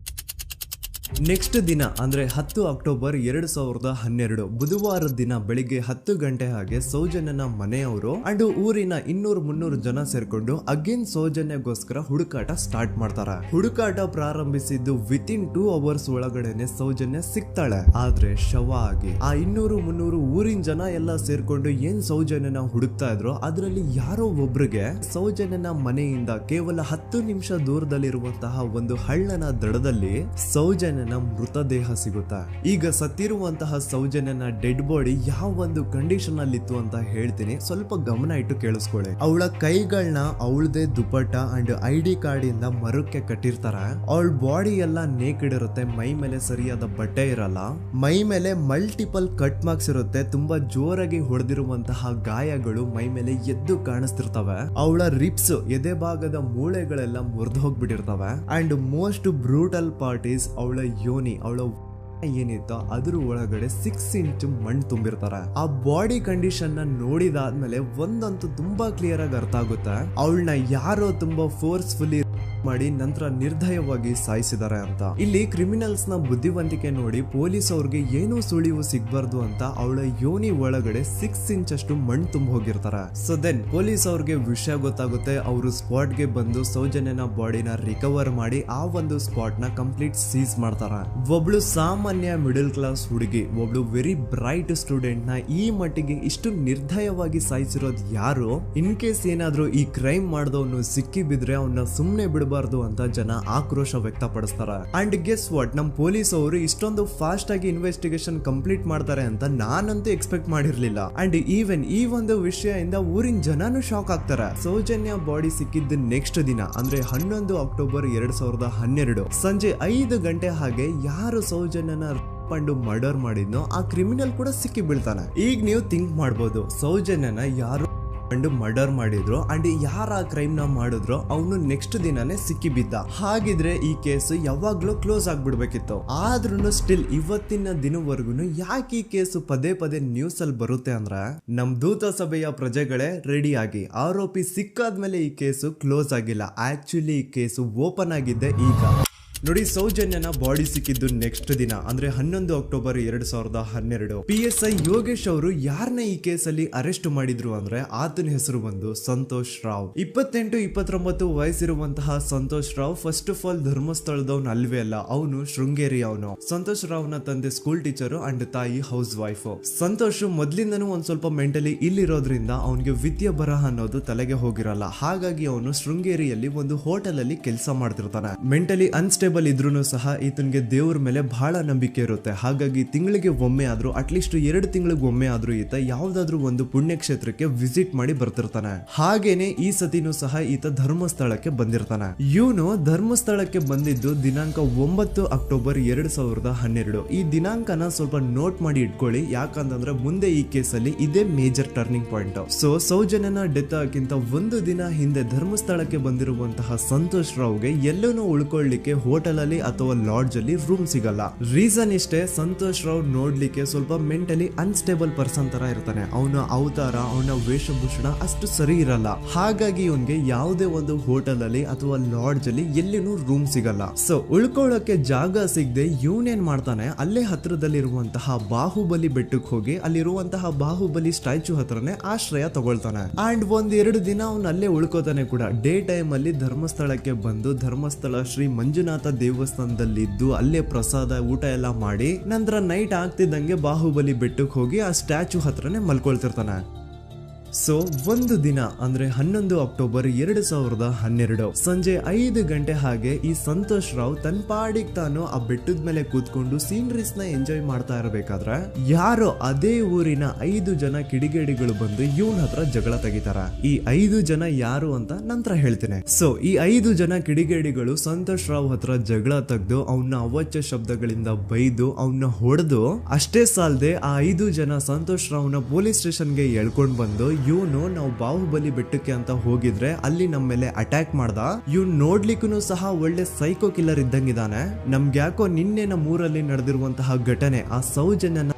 ನೆಕ್ಸ್ಟ್ ದಿನ ಅಂದ್ರೆ 10 ಅಕ್ಟೋಬರ್ 2012 ಬುಧವಾರದ ದಿನ ಬೆಳಿಗ್ಗೆ 10 ಗಂಟೆ ಹಾಗೆ ಸೌಜನ್ಯನ ಮನೆಯವರು ಅಂಡ್ ಊರಿನ 200-300 ಜನ ಸೇರ್ಕೊಂಡು ಅಗೇನ್ ಸೌಜನ್ಯಗೋಸ್ಕರ ಹುಡುಕಾಟ ಸ್ಟಾರ್ಟ್ ಮಾಡ್ತಾರ. ಹುಡುಕಾಟ ಪ್ರಾರಂಭಿಸಿದ್ದು ವಿತಿನ್ 2 ಅವರ್ಸ್ ಒಳಗಡೆನೆ ಸೌಜನ್ಯ ಸಿಗ್ತಾಳೆ. ಆದ್ರೆ ಶವ ಆಗಿ ಆ 200-300 ಊರಿನ ಜನ ಎಲ್ಲ ಸೇರ್ಕೊಂಡು ಏನ್ ಸೌಜನ್ಯನ ಹುಡುಕ್ತಾ ಇದ್ರು ಅದರಲ್ಲಿ ಯಾರೋ ಒಬ್ರಿಗೆ ಸೌಜನ್ಯನ ಮನೆಯಿಂದ ಕೇವಲ 10 ನಿಮಿಷ ದೂರದಲ್ಲಿರುವಂತಹ ಒಂದು ಹಳ್ಳನ ದಡದಲ್ಲಿ ಸೌಜನ್ಯನ ಮೃತದೇಹ ಸಿಗುತ್ತಾ. ಈಗ ಸತ್ತಿರುವಂತಹ ಸೌಜನ್ಯನ ಡೆಡ್ ಬಾಡಿ ಯಾವ ಒಂದು ಕಂಡೀಷನ್ ಅಲ್ಲಿ ಇತ್ತು ಅಂತ ಹೇಳ್ತೀನಿ, ಸ್ವಲ್ಪ ಗಮನ ಇಟ್ಟು ಕೇಳಿಸ್ಕೊಳ್ಳಿ. ಅವಳ ಕೈಗಳನ್ನ ಅವಳದೇ ದುಪಟ್ಟ ಅಂಡ್ ID ಕಾರ್ಡ್ ಇಂದ ಮರಕ್ಕೆ ಕಟ್ಟಿರ್ತಾರ. ಅವಳ ಬಾಡಿ ಎಲ್ಲ ನೇಕೆಡ್ ಇರುತ್ತೆ, ಮೈ ಮೇಲೆ ಸರಿಯಾದ ಬಟ್ಟೆ ಇರಲ್ಲ, ಮೈ ಮೇಲೆ ಮಲ್ಟಿಪಲ್ ಕಟ್ ಮಾರ್ಕ್ಸ್ ಇರುತ್ತೆ, ತುಂಬಾ ಜೋರಾಗಿ ಹೊಡೆದಿರುವಂತಹ ಗಾಯಗಳು ಮೈ ಮೇಲೆ ಎದ್ದು ಕಾಣಿಸ್ತಿರ್ತವೆ. ಅವಳ ರಿಪ್ಸ್ ಎದೆ ಭಾಗದ ಮೂಳೆಗಳೆಲ್ಲ ಮುರಿದು ಹೋಗ್ಬಿಟ್ಟಿರ್ತವೆ. And most brutal part is ಅವಳ ಯೋನಿ, ಅವಳ ಏನಿತ್ತು ಅದ್ರ ಒಳಗಡೆ 6 ಇಂಚ್ ಮಣ್ಣು ತುಂಬಿರ್ತಾರ. ಆ ಬಾಡಿ ಕಂಡೀಷನ್ ನ ನೋಡಿದಾದ್ಮೇಲೆ ಒಂದಂತೂ ತುಂಬಾ ಕ್ಲಿಯರ್ ಆಗಿ ಅರ್ಥ ಆಗುತ್ತೆ, ಅವಳನ್ನ ಯಾರೋ ತುಂಬಾ ಫೋರ್ಸ್ಫುಲಿ ಮಾಡಿ ನಂತರ ನಿರ್ದಯವಾಗಿ ಸಾಯಿಸಿದ್ದಾರೆ ಅಂತ. ಇಲ್ಲಿ ಕ್ರಿಮಿನಲ್ಸ್ ನ ಬುದ್ಧಿವಂತಿಕೆ ನೋಡಿ ಪೊಲೀಸ್ ಅವ್ರಿಗೆ ಏನೂ ಸುಳಿವು ಸಿಗ್ಬಾರ್ದು ಅಂತ ಅವಳ ಯೋನಿ ಒಳಗಡೆ 6 ಇಂಚ್ ಅಷ್ಟು ಮಣ್ಣು ತುಂಬ ಹೋಗಿರ್ತಾರೆ. ಸೊ ದೆನ್ ಪೊಲೀಸ್ ಅವ್ರಿಗೆ ವಿಷಯ ಗೊತ್ತಾಗುತ್ತೆ. ಅವರು ಸ್ಪಾಟ್ ಗೆ ಬಂದು ಸೌಜನ್ಯನ ಬಾಡಿನ ರಿಕವರ್ ಮಾಡಿ ಆ ಒಂದು ಸ್ಪಾಟ್ ನ ಕಂಪ್ಲೀಟ್ ಸೀಸ್ ಮಾಡ್ತಾರೆ. ಒಬ್ಳು ಸಾಮಾನ್ಯ ಮಿಡಲ್ ಕ್ಲಾಸ್ ಹುಡುಗಿ, ಒಬ್ಳು ವೆರಿ ಬ್ರೈಟ್ ಸ್ಟೂಡೆಂಟ್ ನ ಈ ಮಟ್ಟಿಗೆ ಇಷ್ಟು ನಿರ್ದಯವಾಗಿ ಸಾಯಿಸಿರೋದು ಯಾರು? ಇನ್ ಕೇಸ್ ಏನಾದ್ರೂ ಈ ಕ್ರೈಮ್ ಮಾಡಿದವನು ಸಿಕ್ಕಿ ಬಿದ್ರೆ ಅವನ್ನ ಸುಮ್ನೆ ಬಿಡಬಾರ್ದು ಅಂತ ಜನ ಆಕ್ರೋಶ ವ್ಯಕ್ತಪಡಿಸ್ತಾರೆ. ಅಂಡ್ ಗೆಸ್ ವಾಟ್, ನಮ್ ಪೊಲೀಸ್ ಅವರು ಇಷ್ಟೊಂದು ಫಾಸ್ಟ್ ಆಗಿ ಇನ್ವೆಸ್ಟಿಗೇಷನ್ ಕಂಪ್ಲೀಟ್ ಮಾಡ್ತಾರೆ ಅಂತ ನಾನಂತೂ ಎಕ್ಸ್ಪೆಕ್ಟ್ ಮಾಡಿರ್ಲಿಲ್ಲ. ಅಂಡ್ ಈವನ್ ಈ ಒಂದು ವಿಷಯದಿಂದ ಊರಿನ ಜನನು ಶಾಕ್ ಆಗ್ತಾರೆ. ಸೌಜನ್ಯ ಬಾಡಿ ಸಿಕ್ಕಿದ್ದ ನೆಕ್ಸ್ಟ್ ದಿನ ಅಂದ್ರೆ 11 ಅಕ್ಟೋಬರ್ 2012 ಸಂಜೆ 5 ಗಂಟೆ ಹಾಗೆ ಯಾರು ಸೌಜನ್ಯನ ಪಂಡು ಮರ್ಡರ್ ಮಾಡಿದ್ನೋ ಆ ಕ್ರಿಮಿನಲ್ ಕೂಡ ಸಿಕ್ಕಿ ಬೀಳ್ತಾನೆ. ಈಗ ನೀವು ಥಿಂಕ್ ಮಾಡ್ಬೋದು, ಸೌಜನ್ಯನ ಯಾರು ಮರ್ಡರ್ ಮಾಡಿದ್ರು ಅಂಡ್ ಯಾರ ಕ್ರೈಮ್ ನ ಮಾಡಿದ್ರು ಅವನು ನೆಕ್ಸ್ಟ್ ದಿನಾನೇ ಸಿಕ್ಕಿ ಬಿದ್ದ. ಹಾಗಿದ್ರೆ ಈ ಕೇಸ್ ಯಾವಾಗ್ಲೂ ಕ್ಲೋಸ್ ಆಗ್ಬಿಡ್ಬೇಕಿತ್ತು. ಆದ್ರೂ ಸ್ಟಿಲ್ ಇವತ್ತಿನ ದಿನವರೆಗೂ ಯಾಕೆ ಈ ಕೇಸ್ ಪದೇ ಪದೇ ನ್ಯೂಸ್ ಅಲ್ಲಿ ಬರುತ್ತೆ ಅಂದ್ರೆ, ನಮ್ ದೂತ ಸಭೆಯ ಪ್ರಜೆಗಳೇ ರೆಡಿ ಆಗಿ, ಆರೋಪಿ ಸಿಕ್ಕಾದ್ಮೇಲೆ ಈ ಕೇಸು ಕ್ಲೋಸ್ ಆಗಿಲ್ಲ. ಆಕ್ಚುಲಿ ಈ ಕೇಸು ಓಪನ್ ಆಗಿದ್ದೆ ಈಗ. ನೋಡಿ, ಸೌಜನ್ಯನ ಬಾಡಿ ಸಿಕ್ಕಿದ್ದು ನೆಕ್ಸ್ಟ್ ದಿನ ಅಂದ್ರೆ 11 ಅಕ್ಟೋಬರ್ 2012. PSI ಯೋಗೇಶ್ ಅವರು ಯಾರನ್ನ ಈ ಕೇಸಲ್ಲಿ ಅರೆಸ್ಟ್ ಮಾಡಿದ್ರು ಅಂದ್ರೆ ಆತನ ಹೆಸರು ಬಂದು ಸಂತೋಷ್ ರಾವ್. 28-29 ವಯಸ್ಸಿರುವಂತಹ Santosh Rao first of all ಧರ್ಮಸ್ಥಳದವನು ಅಲ್ವೇ ಅಲ್ಲ, ಅವನು ಶೃಂಗೇರಿ. ಅವನು ಸಂತೋಷ್ ರಾವ್ ನ ತಂದೆ ಸ್ಕೂಲ್ ಟೀಚರ್ ಅಂಡ್ ತಾಯಿ ಹೌಸ್ ವೈಫ್. ಸಂತೋಷ್ ಮೊದ್ಲಿಂದನೂ ಒಂದ್ ಸ್ವಲ್ಪ ಮೆಂಟಲಿ ಇಲ್ಲಿರೋದ್ರಿಂದ ಅವನಿಗೆ ವಿದ್ಯೆ ಬರಹ ಅನ್ನೋದು ತಲೆಗೆ ಹೋಗಿರಲ್ಲ. ಹಾಗಾಗಿ ಅವನು ಶೃಂಗೇರಿಯಲ್ಲಿ ಒಂದು ಹೋಟೆಲ್ ಅಲ್ಲಿ ಕೆಲಸ ಮಾಡ್ತಿರ್ತಾನೆ. ಮೆಂಟಲಿ ಅನ್ಸ್ಟೇಬಲ್ ಇದ್ರೂ ಸಹ ಈತನಿಗೆ ದೇವ್ರ ಮೇಲೆ ಬಹಳ ನಂಬಿಕೆ ಇರುತ್ತೆ. ಹಾಗಾಗಿ ತಿಂಗಳಿಗೆ ಒಮ್ಮೆ ಆದ್ರೂ, ಅಟ್ಲೀಸ್ಟ್ 2 ತಿಂಗಳಿಗೆ ಒಮ್ಮೆ ಆದ್ರೂ ಈತ ಯಾವ್ದಾದ್ರು ಒಂದು ಪುಣ್ಯಕ್ಷೇತ್ರಕ್ಕೆ ವಿಸಿಟ್ ಮಾಡಿ ಬರ್ತಿರ್ತಾನೆ. ಹಾಗೇನೆ ಈ ಸತಿನೂ ಸಹ ಈತ ಧರ್ಮಸ್ಥಳಕ್ಕೆ ಬಂದಿರ್ತಾನೆ. ಇವನು ಧರ್ಮಸ್ಥಳಕ್ಕೆ ಬಂದಿದ್ದು ದಿನಾಂಕ 9 ಅಕ್ಟೋಬರ್ 2012. ಈ ದಿನಾಂಕನ ಸ್ವಲ್ಪ ನೋಟ್ ಮಾಡಿ ಇಟ್ಕೊಳ್ಳಿ, ಯಾಕಂತಂದ್ರೆ ಮುಂದೆ ಈ ಕೇಸಲ್ಲಿ ಇದೇ ಮೇಜರ್ ಟರ್ನಿಂಗ್ ಪಾಯಿಂಟ್. ಸೊ ಸೌಜನ್ಯನ ಡೆತ್ ಆಗಿಂತ ಒಂದು ದಿನ ಹಿಂದೆ ಧರ್ಮಸ್ಥಳಕ್ಕೆ ಬಂದಿರುವಂತಹ ಸಂತೋಷ್ ರಾವ್ಗೆ ಎಲ್ಲನೂ ಉಳ್ಕೊಳ್ಳಿಕ್ಕೆ ಹೋಟೆಲ್ ಅಲ್ಲಿ ಅಥವಾ ಲಾಡ್ಜ್ ಅಲ್ಲಿ ರೂಮ್ ಸಿಗಲ್ಲ. ರೀಸನ್ ಇಷ್ಟೇ, ಸಂತೋಷ್ ರಾವ್ ನೋಡ್ಲಿಕ್ಕೆ ಸ್ವಲ್ಪ ಮೆಂಟಲಿ ಅನ್ಸ್ಟೇಬಲ್ ಪರ್ಸನ್ ತರ ಇರ್ತಾನೆ. ಅವನ ಅವತಾರ, ಅವನ ವೇಷಭೂಷಣ ಅಷ್ಟು ಸರಿ ಇರಲ್ಲ. ಹಾಗಾಗಿ ಇವನ್ಗೆ ಯಾವುದೇ ಒಂದು ಹೋಟೆಲ್ ಅಲ್ಲಿ ಅಥವಾ ಲಾಡ್ಜ್ ಅಲ್ಲಿ ಎಲ್ಲಿನೂ ರೂಮ್ ಸಿಗಲ್ಲ. ಸೊ ಉಳ್ಕೊಳ್ಳೋಕೆ ಜಾಗ ಸಿಗದೆ ಇವನೇನ್ ಮಾಡ್ತಾನೆ, ಅಲ್ಲೇ ಹತ್ರದಲ್ಲಿರುವಂತಹ ಬಾಹುಬಲಿ ಬೆಟ್ಟಕ್ಕೆ ಹೋಗಿ ಅಲ್ಲಿರುವಂತಹ ಬಾಹುಬಲಿ ಸ್ಟ್ಯಾಚ್ಯೂ ಹತ್ರನೇ ಆಶ್ರಯ ತಗೊಳ್ತಾನೆ. ಅಂಡ್ 1-2 ದಿನ ಅವನು ಅಲ್ಲೇ ಉಳ್ಕೋತಾನೆ ಕೂಡ. ಡೇ ಟೈಮ್ ಅಲ್ಲಿ ಧರ್ಮಸ್ಥಳಕ್ಕೆ ಬಂದು ಧರ್ಮಸ್ಥಳ ಶ್ರೀ ಮಂಜುನಾಥ ದೇವಸ್ಥಾನದಲ್ಲಿದ್ದು ಅಲ್ಲೇ ಪ್ರಸಾದ ಊಟ ಎಲ್ಲ ಮಾಡಿ ನಂತರ ನೈಟ್ ಆಗ್ತಿದ್ದಂಗೆ ಬಾಹುಬಲಿ ಬೆಟ್ಟಕ್ಕೆ ಹೋಗಿ ಆ ಸ್ಟ್ಯಾಚ್ಯೂ ಹತ್ರನೇ ಮಲ್ಕೊಳ್ತಿರ್ತಾನೆ. ಸೊ ಒಂದು ದಿನ ಅಂದ್ರೆ 11 ಅಕ್ಟೋಬರ್ 2012 ಸಂಜೆ 5 ಗಂಟೆ ಹಾಗೆ ಈ ಸಂತೋಷ್ ರಾವ್ ತನ್ನ ಪಾಡಿಗೆ ತಾನು ಆ ಬೆಟ್ಟದ ಮೇಲೆ ಕೂತ್ಕೊಂಡು ಸೀನರೀಸ್ ನ ಎಂಜಾಯ್ ಮಾಡ್ತಾ ಇರಬೇಕಾದ್ರೆ ಯಾರೋ ಅದೇ ಊರಿನ 5 ಜನ ಕಿಡಿಗೇಡಿಗಳು ಬಂದು ಇವನ್ ಹತ್ರ ಜಗಳ ತೆಗಿತಾರ. ಈ 5 ಜನ ಯಾರು ಅಂತ ನಂತರ ಹೇಳ್ತೇನೆ. ಸೊ ಈ 5 ಜನ ಕಿಡಿಗೇಡಿಗಳು ಸಂತೋಷ್ ರಾವ್ ಹತ್ರ ಜಗಳ ತೆಗೆದು ಅವನ್ನ ಅವಾಚ್ಯ ಶಬ್ದಗಳಿಂದ ಬೈದು ಅವನ್ನ ಹೊಡೆದು, ಅಷ್ಟೇ ಸಾಲದೆ ಆ 5 ಜನ ಸಂತೋಷ್ ರಾವ್ನ ಪೊಲೀಸ್ ಸ್ಟೇಷನ್ಗೆ ಎಳ್ಕೊಂಡ್ ಬಂದು ಇವನು ನಾವು ಬಾಹುಬಲಿ ಬೆಟ್ಟಕ್ಕೆ ಅಂತ ಹೋಗಿದ್ರೆ ಅಲ್ಲಿ ನಮ್ಮ ಮೇಲೆ ಅಟ್ಯಾಕ್ ಮಾಡ್ದ, ಇವ್ನು ನೋಡ್ಲಿಕ್ಕೂ ಸಹ ಒಳ್ಳೆ ಸೈಕೋ ಕಿಲ್ಲರ್ ಇದ್ದಂಗಿದಾನೆ, ನಮ್ಗೆ ಯಾಕೋ ನಿನ್ನೆ ನಮ್ಮ ಊರಲ್ಲಿ ನಡೆದಿರುವಂತಹ ಘಟನೆ ಆ ಸೌಜನ್ಯನ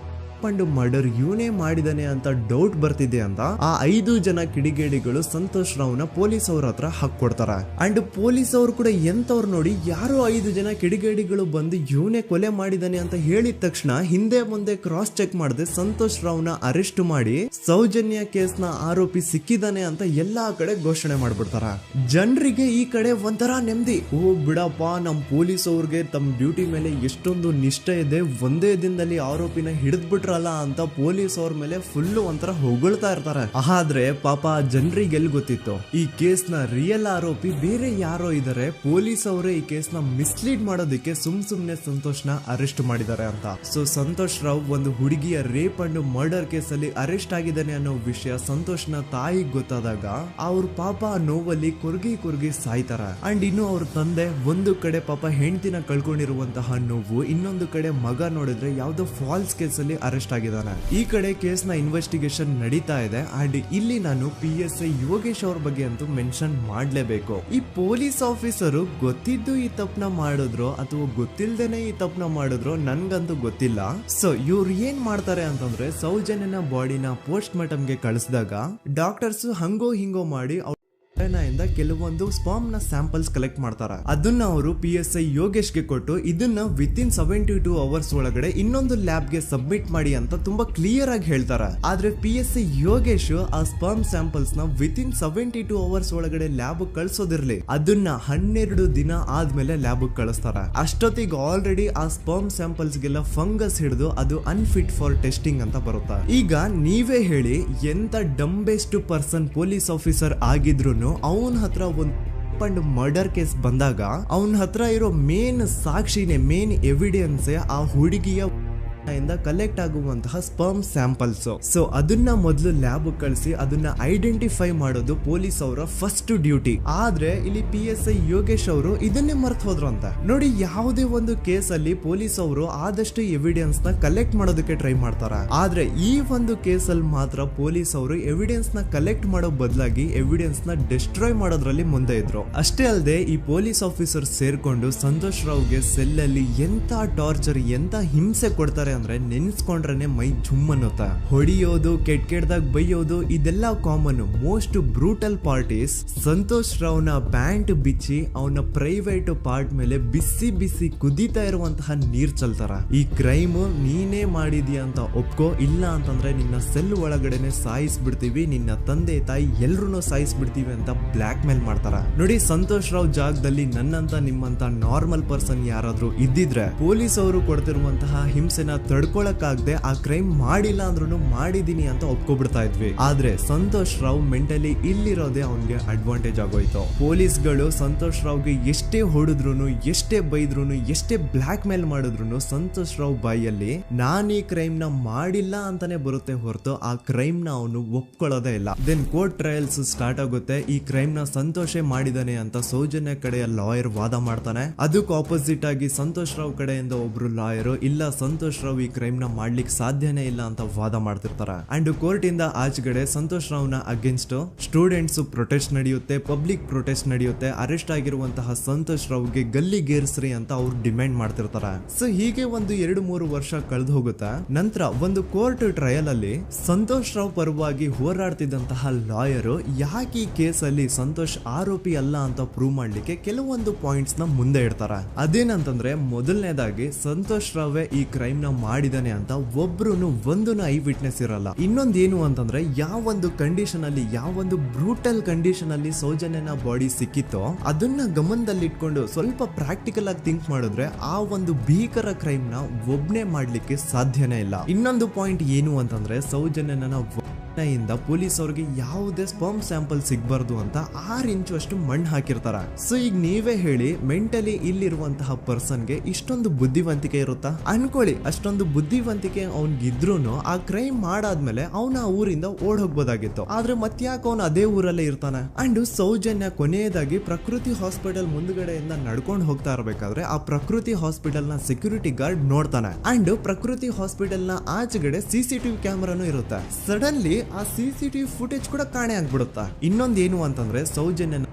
ಮರ್ಡರ್ ಇವನೇ ಮಾಡಿದಾನೆ ಅಂತ ಡೌಟ್ ಬರ್ತಿದೆ ಅಂತ ಆ 5 ಜನ ಕಿಡಿಗೇಡಿಗಳು ಸಂತೋಷ್ ರಾವ್ನ ಪೊಲೀಸ್ ಅವ್ರ ಹತ್ರ ಹಾಕೊಡ್ತಾರ. ಅಂಡ್ ಪೊಲೀಸ್ ಅವ್ರು ಕೂಡ ಎಂತವ್ರು ನೋಡಿ, ಯಾರೋ 5 ಜನ ಕಿಡಿಗೇಡಿಗಳು ಬಂದು ಇವನೇ ಕೊಲೆ ಮಾಡಿದಾನೆ ಅಂತ ಹೇಳಿದ ತಕ್ಷಣ ಹಿಂದೆ ಮುಂದೆ ಕ್ರಾಸ್ ಚೆಕ್ ಮಾಡದೆ ಸಂತೋಷ್ ರಾವ್ನ ಅರೆಸ್ಟ್ ಮಾಡಿ ಸೌಜನ್ಯ ಕೇಸ್ ನ ಆರೋಪಿ ಸಿಕ್ಕಿದಾನೆ ಅಂತ ಎಲ್ಲಾ ಕಡೆ ಘೋಷಣೆ ಮಾಡ್ಬಿಡ್ತಾರ. ಜನರಿಗೆ ಈ ಕಡೆ ಒಂಥರ ನೆಮ್ಮದಿ, ಓ ಬಿಡಪ್ಪ ನಮ್ ಪೊಲೀಸ್ ಅವ್ರಿಗೆ ತಮ್ಮ ಡ್ಯೂಟಿ ಮೇಲೆ ಎಷ್ಟೊಂದು ನಿಷ್ಠೆ ಇದೆ, ಒಂದೇ ದಿನದಲ್ಲಿ ಆರೋಪಿನ ಹಿಡಿದ್ಬಿಟ್ರ ಅಂತ ಪೊಲೀಸ್ ಅವ್ರ ಮೇಲೆ ಫುಲ್ ಒಂಥರ ಹೊಗಳ್ತಾ ಇರ್ತಾರೆ. ಆದ್ರೆ ಪಾಪ ಜನರಿಗೆ ಎಲ್ಲಿ ಗೊತ್ತಿತ್ತು ಈ ಕೇಸ್ ನ ರಿಯಲ್ ಆರೋಪಿ ಬೇರೆ ಯಾರೋ ಇದಾರೆ, ಪೊಲೀಸ್ ಅವರೇ ಈ ಕೇಸ್ ನ ಮಿಸ್ಲೀಡ್ ಮಾಡೋದಕ್ಕೆ ಸುಮ್ನೆ ಸಂತೋಷ್ ನ ಅರೆಸ್ಟ್ ಮಾಡಿದ್ದಾರೆ ಅಂತ. ಸೊ ಸಂತೋಷ್ ರಾವ್ ಒಂದು ಹುಡುಗಿಯ ರೇಪ್ ಅಂಡ್ ಮರ್ಡರ್ ಕೇಸ್ ಅಲ್ಲಿ ಅರೆಸ್ಟ್ ಆಗಿದ್ದಾನೆ ಅನ್ನೋ ವಿಷಯ ಸಂತೋಷ್ ನ ತಾಯಿಗೆ ಗೊತ್ತಾದಾಗ ಅವ್ರ ಪಾಪ ನೋವಲ್ಲಿ ಕುರ್ಗಿ ಸಾಯ್ತಾರ. ಅಂಡ್ ಇನ್ನು ಅವ್ರ ತಂದೆ ಒಂದು ಕಡೆ ಪಾಪ ಹೆಂಡತಿನ ಕಳ್ಕೊಂಡಿರುವಂತಹ ನೋವು, ಇನ್ನೊಂದು ಕಡೆ ಮಗ ನೋಡಿದ್ರೆ ಯಾವ್ದೋ ಫಾಲ್ಸ್ ಕೇಸ್ ಅಲ್ಲಿ ಅರೆಸ್ಟ್ ಆಗಿದ್ದಾನೆ. ಈ ಕಡೆ ಕೇಸ್ ನ ಇನ್ವೆಸ್ಟಿಗೇಷನ್ ನಡೀತಾ ಇದೆ. ಅಂಡ್ ಇಲ್ಲಿ ನಾನು PSI ಯೋಗೇಶ್ ಅವ್ರ ಬಗ್ಗೆ ಅಂತೂ ಮೆನ್ಷನ್ ಮಾಡ್ಲೇಬೇಕು. ಈ ಪೊಲೀಸ್ ಆಫೀಸರು ಗೊತ್ತಿದ್ದು ಈ ತಪ್ಪನ ಮಾಡಿದ್ರು ಅಥವಾ ಗೊತ್ತಿಲ್ದೇನೆ ಈ ತಪ್ಪನ ಮಾಡಿದ್ರು ನನ್ಗಂತೂ ಗೊತ್ತಿಲ್ಲ. ಸೊ ಇವ್ರು ಏನ್ ಮಾಡ್ತಾರೆ ಅಂತಂದ್ರೆ, ಸೌಜನ್ಯನ ಬಾಡಿನ ಪೋಸ್ಟ್ ಮಾರ್ಟಮ್ ಗೆ ಕಳಿಸಿದಾಗ ಡಾಕ್ಟರ್ಸ್ ಹಂಗೋ ಹಿಂಗೋ ಮಾಡಿ ಇಂದ ಕೆಲವೊಂದು ಸ್ಪರ್ಮ್ ನ ಸ್ಯಾಂಪಲ್ಸ್ ಕಲೆಕ್ಟ್ ಮಾಡ್ತಾರೆ. ಅದನ್ನ ಅವರು PSI ಯೋಗೇಶ್ ಗೆ ಕೊಟ್ಟು ಇದನ್ನ ವಿತಿನ್ 72 ಅವರ್ಸ್ ಒಳಗಡೆ ಇನ್ನೊಂದು ಲ್ಯಾಬ್ ಗೆ ಸಬ್ಮಿಟ್ ಮಾಡಿ ಅಂತ ತುಂಬಾ ಕ್ಲಿಯರ್ ಆಗಿ ಹೇಳ್ತಾರೆ. ಆದ್ರೆ PSI ಯೋಗೇಶ್ ಆ ಸ್ಪರ್ಮ್ ಸ್ಯಾಂಪಲ್ಸ್ ನ ವಿತಿನ್ 72 ಅವರ್ಸ್ ಒಳಗಡೆ ಲ್ಯಾಬ್ ಕಳ್ಸೋದಿರ್ಲಿ, ಅದನ್ನ 12 ದಿನ ಆದ್ಮೇಲೆ ಲ್ಯಾಬ್ ಕಳಿಸ್ತಾರೆ. ಅಷ್ಟೊತ್ತಿಗೆ ಆಲ್ರೆಡಿ ಆ ಸ್ಪರ್ಮ್ ಸ್ಯಾಂಪಲ್ಸ್ ಗೆಲ್ಲ ಫಂಗಸ್ ಹಿಡಿದು ಅದು ಅನ್ಫಿಟ್ ಫಾರ್ ಟೆಸ್ಟಿಂಗ್ ಅಂತ ಬರುತ್ತೆ. ಈಗ ನೀವೇ ಹೇಳಿ, ಎಂತ ಡಂಬೆಸ್ಟ್ ಪರ್ಸನ್ ಪೊಲೀಸ್ ಆಫೀಸರ್ ಆಗಿದ್ರು ಅವನ ಹತ್ರ ಒಂದು ಮರ್ಡರ್ ಕೇಸ್ ಬಂದಾಗ ಅವನ ಹತ್ರ ಇರೋ ಮೇನ್ ಸಾಕ್ಷಿನೇ, ಮೇನ್ ಎವಿಡೆನ್ಸ್ ಆ ಹುಡುಗಿಯ ಇಂದ ಕಲೆಕ್ಟ್ ಆಗುವಂತಹ ಸ್ಪರ್ಮ್ ಸ್ಯಾಂಪಲ್ಸ್. ಸೊ ಅದನ್ನ ಮೊದಲು ಲ್ಯಾಬ್ ಕಳಿಸಿ ಅದನ್ನ ಐಡೆಂಟಿಫೈ ಮಾಡೋದು ಪೊಲೀಸ್ ಅವರ ಫಸ್ಟ್ ಡ್ಯೂಟಿ. ಆದ್ರೆ ಇಲ್ಲಿ PSI ಯೋಗೇಶ್ ಅವರು ಇದನ್ನೇ ಮರ್ತು ಹೋದ್ರು ಅಂತ ನೋಡಿ. ಯಾವುದೇ ಒಂದು ಕೇಸ್ ಅಲ್ಲಿ ಪೊಲೀಸ್ ಅವರು ಆದಷ್ಟು ಎವಿಡೆನ್ಸ್ ನ ಕಲೆಕ್ಟ್ ಮಾಡೋದಕ್ಕೆ ಟ್ರೈ ಮಾಡ್ತಾರೆ. ಆದ್ರೆ ಈ ಒಂದು ಕೇಸ್ ಅಲ್ಲಿ ಮಾತ್ರ ಪೊಲೀಸ್ ಅವರು ಎವಿಡೆನ್ಸ್ ನ ಕಲೆಕ್ಟ್ ಮಾಡೋ ಬದಲಾಗಿ ಎವಿಡೆನ್ಸ್ ನ ಡಿಸ್ಟ್ರಾಯ್ ಮಾಡೋದ್ರಲ್ಲಿ ಮುಂದೆ ಇದ್ರು. ಅಷ್ಟೇ ಅಲ್ಲದೆ ಈ ಪೊಲೀಸ್ ಆಫೀಸರ್ ಸೇರ್ಕೊಂಡು ಸಂತೋಷ್ ರಾವ್ಗೆ ಸೆಲ್ ಅಲ್ಲಿ ಎಂತ ಟಾರ್ಚರ್, ಎಂತ ಹಿಂಸೆ ಕೊಡ್ತಾರೆ ಅಂದ್ರೆ ನೆನ್ಸ್ಕೊಂಡ್ರೆ ಮೈ ಜುಮ್ ಅನ್ನುತ್ತ. ಹೊಡಿಯೋದು, ಕೆಟ್ಟದಾಗ ಬೈಯೋದು ಇದೆಲ್ಲ common. Most brutal parties Santosh ರಾವ್ನ ಪ್ಯಾಂಟ್ ಬಿಚ್ಚಿ ಅವನ ಪ್ರೈವೇಟ್ ಪಾರ್ಟ್ ಮೇಲೆ ಬಿಸಿ ಬಿಸಿ ಕುದೀತಾ ಇರುವಂತಹ ನೀರ್ ಚಲ್ತಾರ. ಈ ಕ್ರೈಮ್ ನೀನೇ ಮಾಡಿದ್ಯಾ ಅಂತ ಒಪ್ಕೋ, ಇಲ್ಲ ಅಂತಂದ್ರೆ ನಿನ್ನ ಸೆಲ್ ಒಳಗಡೆನೆ ಸಾಯಿಸ್ಬಿಡ್ತೀವಿ, ನಿನ್ನ ತಂದೆ ತಾಯಿ ಎಲ್ರು ಸಾಯಿಸ್ಬಿಡ್ತೀವಿ ಅಂತ ಬ್ಲಾಕ್ ಮೇಲ್ ಮಾಡ್ತಾರ. ನೋಡಿ, ಸಂತೋಷ್ ರಾವ್ ಜಾಗದಲ್ಲಿ ನನ್ನಂತ ನಿಮ್ಮಂತ ನಾರ್ಮಲ್ ಪರ್ಸನ್ ಯಾರಾದ್ರೂ ಇದ್ದಿದ್ರೆ ಪೊಲೀಸ್ ಅವರು ಕೊಡ್ತಿರುವಂತಹ ಹಿಂಸೆನ ತಡ್ಕೊಳಕ್ಕಾಗದೆ ಆ ಕ್ರೈಮ್ ಮಾಡಿಲ್ಲ ಅಂದ್ರೂ ಮಾಡಿದೀನಿ ಅಂತ ಒಪ್ಕೊಬಿಡ್ತಾ ಇದ್ವಿ. ಆದ್ರೆ ಸಂತೋಷ್ ರಾವ್ ಮೆಂಟಲಿ ಇಲ್ಲಿರೋದೇ ಅವನ್ಗೆ ಅಡ್ವಾಂಟೇಜ್ ಆಗೋಯ್ತು. ಪೊಲೀಸ್ಗಳು ಸಂತೋಷ್ ರಾವ್ಗೆ ಎಷ್ಟೇ ಹೊಡೆದ್ರು, ಎಷ್ಟೇ ಬೈದ್ರು, ಎಷ್ಟೇ ಬ್ಲಾಕ್ ಮೇಲ್ ಮಾಡಿದ್ರು ಸಂತೋಷ್ ರಾವ್ ಬಾಯಲ್ಲಿ ನಾನ್ ಈ ಕ್ರೈಮ್ ನ ಮಾಡಿಲ್ಲ ಅಂತಾನೆ ಬರುತ್ತೆ ಹೊರತು ಆ ಕ್ರೈಮ್ ನ ಅವನು ಒಪ್ಕೊಳ್ಳೋದೇ ಇಲ್ಲ. ದೆನ್ ಕೋರ್ಟ್ ಟ್ರಯಲ್ಸ್ ಸ್ಟಾರ್ಟ್ ಆಗುತ್ತೆ. ಈ ಕ್ರೈಮ್ ನ ಸಂತೋಷೇ ಮಾಡಿದಾನೆ ಅಂತ ಸೌಜನ್ಯ ಕಡೆಯ ಲಾಯರ್ ವಾದ ಮಾಡ್ತಾನೆ. ಅದಕ್ಕೆ ಆಪೋಸಿಟ್ ಆಗಿ ಸಂತೋಷ್ ರಾವ್ ಕಡೆಯಿಂದ ಒಬ್ರು ಲಾಯರ್ ಇಲ್ಲ, ಸಂತೋಷ್ ರಾವ್ ಈ ಕ್ರೈಮ್ ನ ಮಾಡ್ಲಿಕ್ಕೆ ಸಾಧ್ಯನೇ ಇಲ್ಲ ಅಂತ ವಾದ ಮಾಡ್ತಿರ್ತಾರೆ. ಅಂಡ್ ಕೋರ್ಟ್ ಇಂದ ಆಚೆಗಡೆ ಸಂತೋಷ್ ರಾವ್ ನ ಅಗೇನ್ಸ್ಟ್ ಸ್ಟೂಡೆಂಟ್ಸ್ ಪ್ರೊಟೆಸ್ಟ್ ನಡೆಯುತ್ತೆ, ಪಬ್ಲಿಕ್ ಪ್ರೊಟೆಸ್ಟ್ ನಡೆಯುತ್ತೆ. ಅರೆಸ್ಟ್ ಆಗಿರುವಂತಹ ಸಂತೋಷ್ ರಾವ್ಗೆ ಗಲ್ಲಿಗೇರಿಸ್ರಿ ಅಂತ ಅವ್ರು ಡಿಮ್ಯಾಂಡ್ ಮಾಡ್ತಿರ್ತಾರೆ. ಸೊ ಹೀಗೆ ಒಂದು 2-3 ವರ್ಷ ಕಳೆದು ಹೋಗುತ್ತೆ. ನಂತರ ಒಂದು ಕೋರ್ಟ್ ಟ್ರಯಲ್ ಅಲ್ಲಿ ಸಂತೋಷ್ ರಾವ್ ಪರವಾಗಿ ಹೋರಾಡ್ತಿದ್ದಂತಹ ಲಾಯರ್ ಯಾಕೆ ಈ ಕೇಸ್ ಅಲ್ಲಿ ಸಂತೋಷ್ ಆರೋಪಿ ಅಲ್ಲ ಅಂತ ಪ್ರೂವ್ ಮಾಡ್ಲಿಕ್ಕೆ ಕೆಲವೊಂದು ಪಾಯಿಂಟ್ಸ್ ನ ಮುಂದೆ ಇಡ್ತಾರೆ. ಅದೇನಂತಂದ್ರೆ, ಮೊದಲನೇದಾಗಿ ಸಂತೋಷ್ ರಾವ್ ಈ ಕ್ರೈಮ್ ನ ಮಾಡಿದಾನೆ ಅಂತ ಒಬ್ರು ಒಂದು ಐ ವಿಟ್ನೆಸ್ ಇರಲ್ಲ. ಇನ್ನೊಂದೇನು ಅಂತಂದ್ರೆ, ಯಾವೊಂದು ಕಂಡೀಷನ್ ಅಲ್ಲಿ, ಯಾವೊಂದು ಬ್ರೂಟಲ್ ಕಂಡೀಷನ್ ಅಲ್ಲಿ ಸೌಜನ್ಯನ ಬಾಡಿ ಸಿಕ್ಕಿತ್ತೋ ಅದನ್ನ ಗಮನದಲ್ಲಿ ಇಟ್ಕೊಂಡು ಸ್ವಲ್ಪ ಪ್ರಾಕ್ಟಿಕಲ್ ಆಗಿ ಥಿಂಕ್ ಮಾಡಿದ್ರೆ ಆ ಒಂದು ಭೀಕರ ಕ್ರೈಮ್ ನ ಒಬ್ನೇ ಮಾಡ್ಲಿಕ್ಕೆ ಸಾಧ್ಯನೇ ಇಲ್ಲ. ಇನ್ನೊಂದು ಪಾಯಿಂಟ್ ಏನು ಅಂತಂದ್ರೆ, ಸೌಜನ್ಯನ ಇಂದ ಪೊಲೀಸ್ ಅವ್ರಿಗೆ ಯಾವುದೇ ಸ್ಪರ್ಮ್ ಸ್ಯಾಂಪಲ್ ಸಿಗ್ಬಾರ್ದು ಅಂತ 6 ಇಂಚು ಅಷ್ಟು ಮಣ್ಣು ಹಾಕಿರ್ತಾರ. ಸೊ ಈಗ ನೀವೇ ಹೇಳಿ, ಮೆಂಟಲಿ ಇಲ್ಲಿರುವಂತಹ ಪರ್ಸನ್ಗೆ ಇಷ್ಟೊಂದು ಬುದ್ಧಿವಂತಿಕೆ ಇರುತ್ತಾ ಅನ್ಕೊಳ್ಳಿ. ಅಷ್ಟೊಂದು ಬುದ್ಧಿವಂತಿಕೆ ಅವ್ನಿಗಿದ್ರು ಆ ಕ್ರೈಮ್ ಮಾಡಾದ್ಮೇಲೆ ಅವನ ಆ ಊರಿಂದ ಓಡ್ ಹೋಗ್ಬೋದಾಗಿತ್ತು. ಆದ್ರೆ ಮತ್ತ್ಯಾಕೆ ಅವನು ಅದೇ ಊರಲ್ಲೇ ಇರ್ತಾನೆ. ಅಂಡ್ ಸೌಜನ್ಯ ಕೊನೆಯದಾಗಿ ಪ್ರಕೃತಿ ಹಾಸ್ಪಿಟಲ್ ಮುಂದ್ಗಡೆಯಿಂದ ನಡ್ಕೊಂಡು ಹೋಗ್ತಾ ಇರ್ಬೇಕಾದ್ರೆ ಆ ಪ್ರಕೃತಿ ಹಾಸ್ಪಿಟಲ್ ನ ಸೆಕ್ಯೂರಿಟಿ ಗಾರ್ಡ್ ನೋಡ್ತಾನೆ. ಅಂಡ್ ಪ್ರಕೃತಿ ಹಾಸ್ಪಿಟಲ್ ನ ಆಚೆಗಡೆ CCTV ಕ್ಯಾಮರಾನು ಇರುತ್ತೆ. ಸಡನ್ಲಿ ಆ CCTV ಫುಟೇಜ್ ಕೂಡ ಕಾಣೆ ಆಗ್ಬಿಡುತ್ತಾ. ಇನ್ನೊಂದೇನು ಅಂತಂದ್ರೆ, ಸೌಜನ್ಯನ